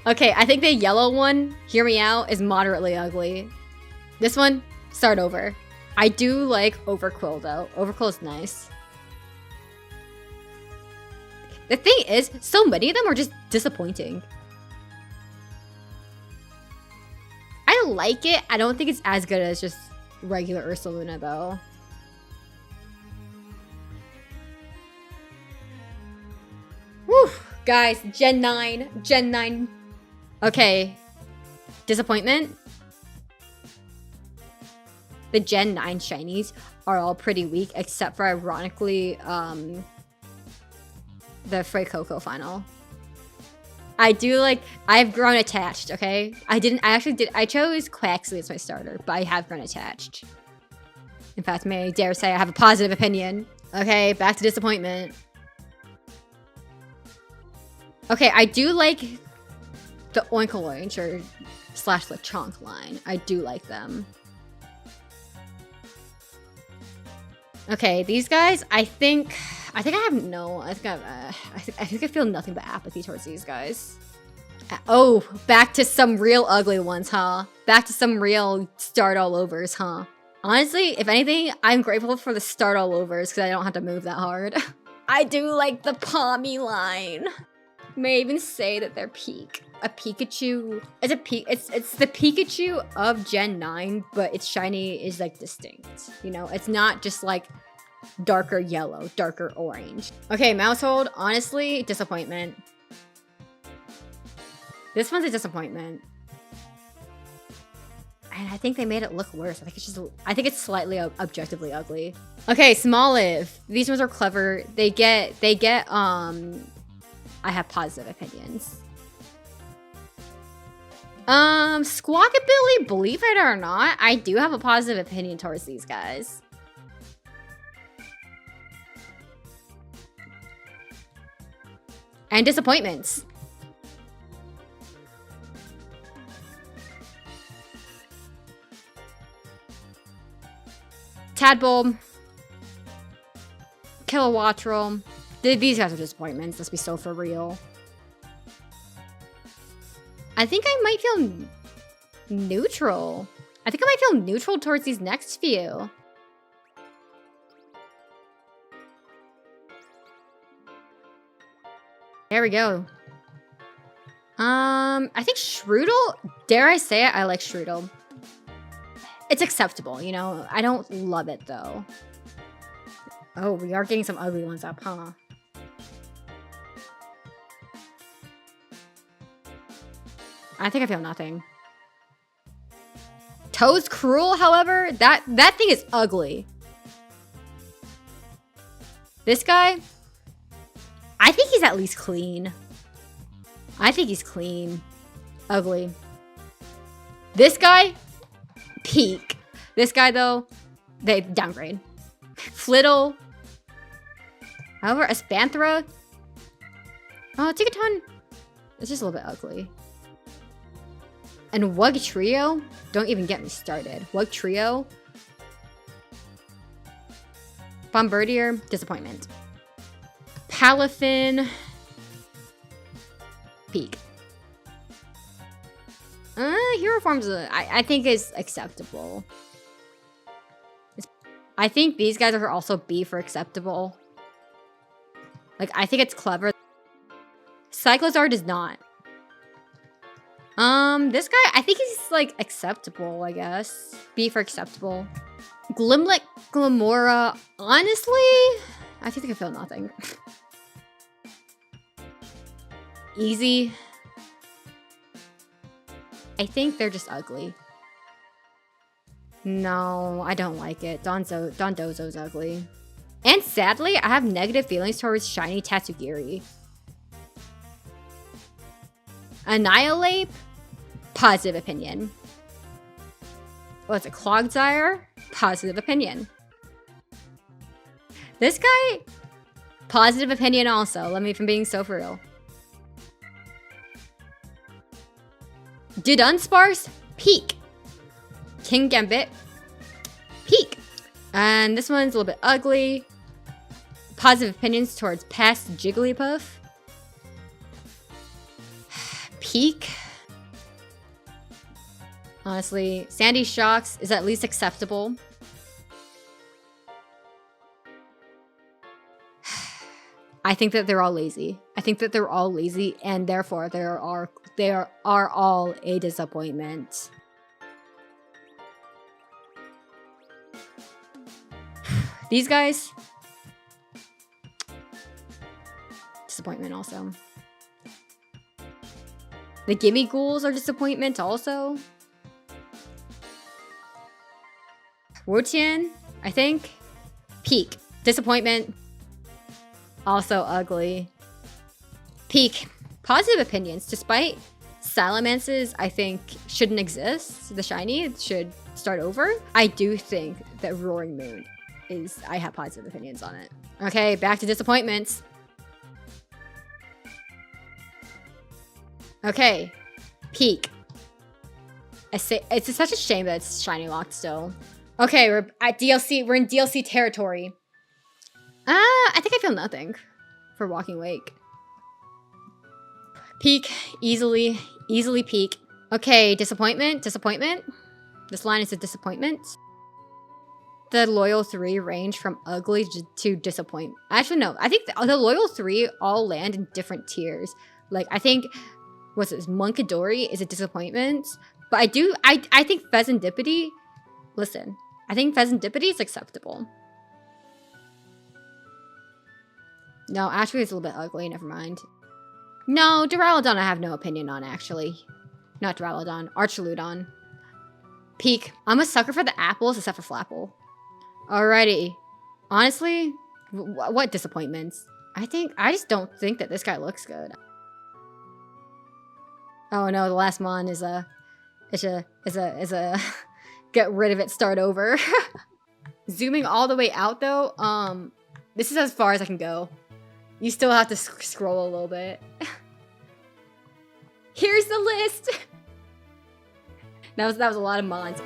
Okay, I think the yellow one, hear me out, is moderately ugly. This one, start over. I do like Overquill though. Overquill is nice. The thing is, so many of them are just disappointing. I like it. I don't think it's as good as just regular Ursaluna, though. Whew, guys, Gen 9. Okay, disappointment. The Gen 9 shinies are all pretty weak, except for, ironically, the Fuecoco final. I've grown attached, okay? I chose Quaxly as my starter, but I have grown attached. In fact, may I dare say I have a positive opinion. Okay, back to disappointment. Okay, I do like the Oinkologne or / Lechonk line. I do like them. Okay, these guys, I think I feel nothing but apathy towards these guys. Oh, back to some real ugly ones, huh? Back to some real start all overs, huh? Honestly, if anything, I'm grateful for the start all overs because I don't have to move that hard. I do like the Palmy line. May even say that they're peak. A Pikachu. It's the Pikachu of Gen 9, but its shiny is like distinct. You know, it's not just like darker yellow, darker orange. Okay, Maushold, honestly, disappointment. This one's a disappointment. And I think they made it look worse. I think it's slightly objectively ugly. Okay, Smoliv. These ones are clever. They get, I have positive opinions. Squawkabilly, believe it or not, I do have a positive opinion towards these guys. And disappointments. Tadpole. Kilowattrel. These guys are disappointments. Let's be so for real. I think I might feel neutral. I think I might feel neutral towards these next few. There we go. I think Shroodle, dare I say it, I like Shroodle. It's acceptable, you know? I don't love it, though. Oh, we are getting some ugly ones up, huh? I think I feel nothing. Toad's Cruel, however, that thing is ugly. This guy, I think he's at least clean. I think he's clean. Ugly. This guy, peak. This guy, though, they downgrade. Flittle. However, Espanthra. Oh, Tigaton. It's just a little bit ugly. And Wugtrio, don't even get me started. Wugtrio. Bombardier, disappointment. Palafin, peak. Hero Forms, I think is acceptable. I think these guys are also B for acceptable. Like, I think it's clever. Cyclozar is not. This guy, I think he's, like, acceptable, I guess. B for acceptable. Glimlet, Glamora, honestly, I think I feel nothing. Easy. I think they're just ugly. No, I don't like it. Dondozo's ugly. And sadly, I have negative feelings towards Shiny Tatsugiri. Annihilate, positive opinion. What's it? Clogsire, positive opinion. This guy, positive opinion also. Let me from being so for real. Dudunsparce, peak. King Gambit, peak. And this one's a little bit ugly. Positive opinions towards past Jigglypuff. Peak. Honestly, Sandy Shocks is at least acceptable. I think that they're all lazy. I think that they're all lazy, and therefore they are all a disappointment. These guys, disappointment also. The Gimme Ghouls are disappointment also. Wotian, I think, peak. Disappointment, also ugly. Peak. Positive opinions, despite Salamance's, I think, shouldn't exist. The shiny, it should start over. I do think that Roaring Moon is, I have positive opinions on it. Okay, back to disappointments. Okay, peak. It's such a shame that it's shiny locked still. Okay, we're at DLC. We're in DLC territory. I think I feel nothing for Walking Wake. Peak, easily peak. Okay, disappointment. This line is a disappointment. The Loyal 3 range from ugly to disappointment. Actually, no. I think the Loyal 3 all land in different tiers. Like, I think, what's this? Munkidori is a disappointment. But I think Pheasantipity, listen, I think Pheasantipity is acceptable. No, actually it's a little bit ugly, never mind. No, Duraludon I have no opinion on, actually. Not Duraludon. Archaludon. Peak. I'm a sucker for the apples, except for Flapple. Alrighty. Honestly, what disappointments? I just don't think that this guy looks good. Oh no, the last mon is a get rid of it, start over. Zooming all the way out though, this is as far as I can go. You still have to scroll a little bit. Here's the list. That was a lot of mons.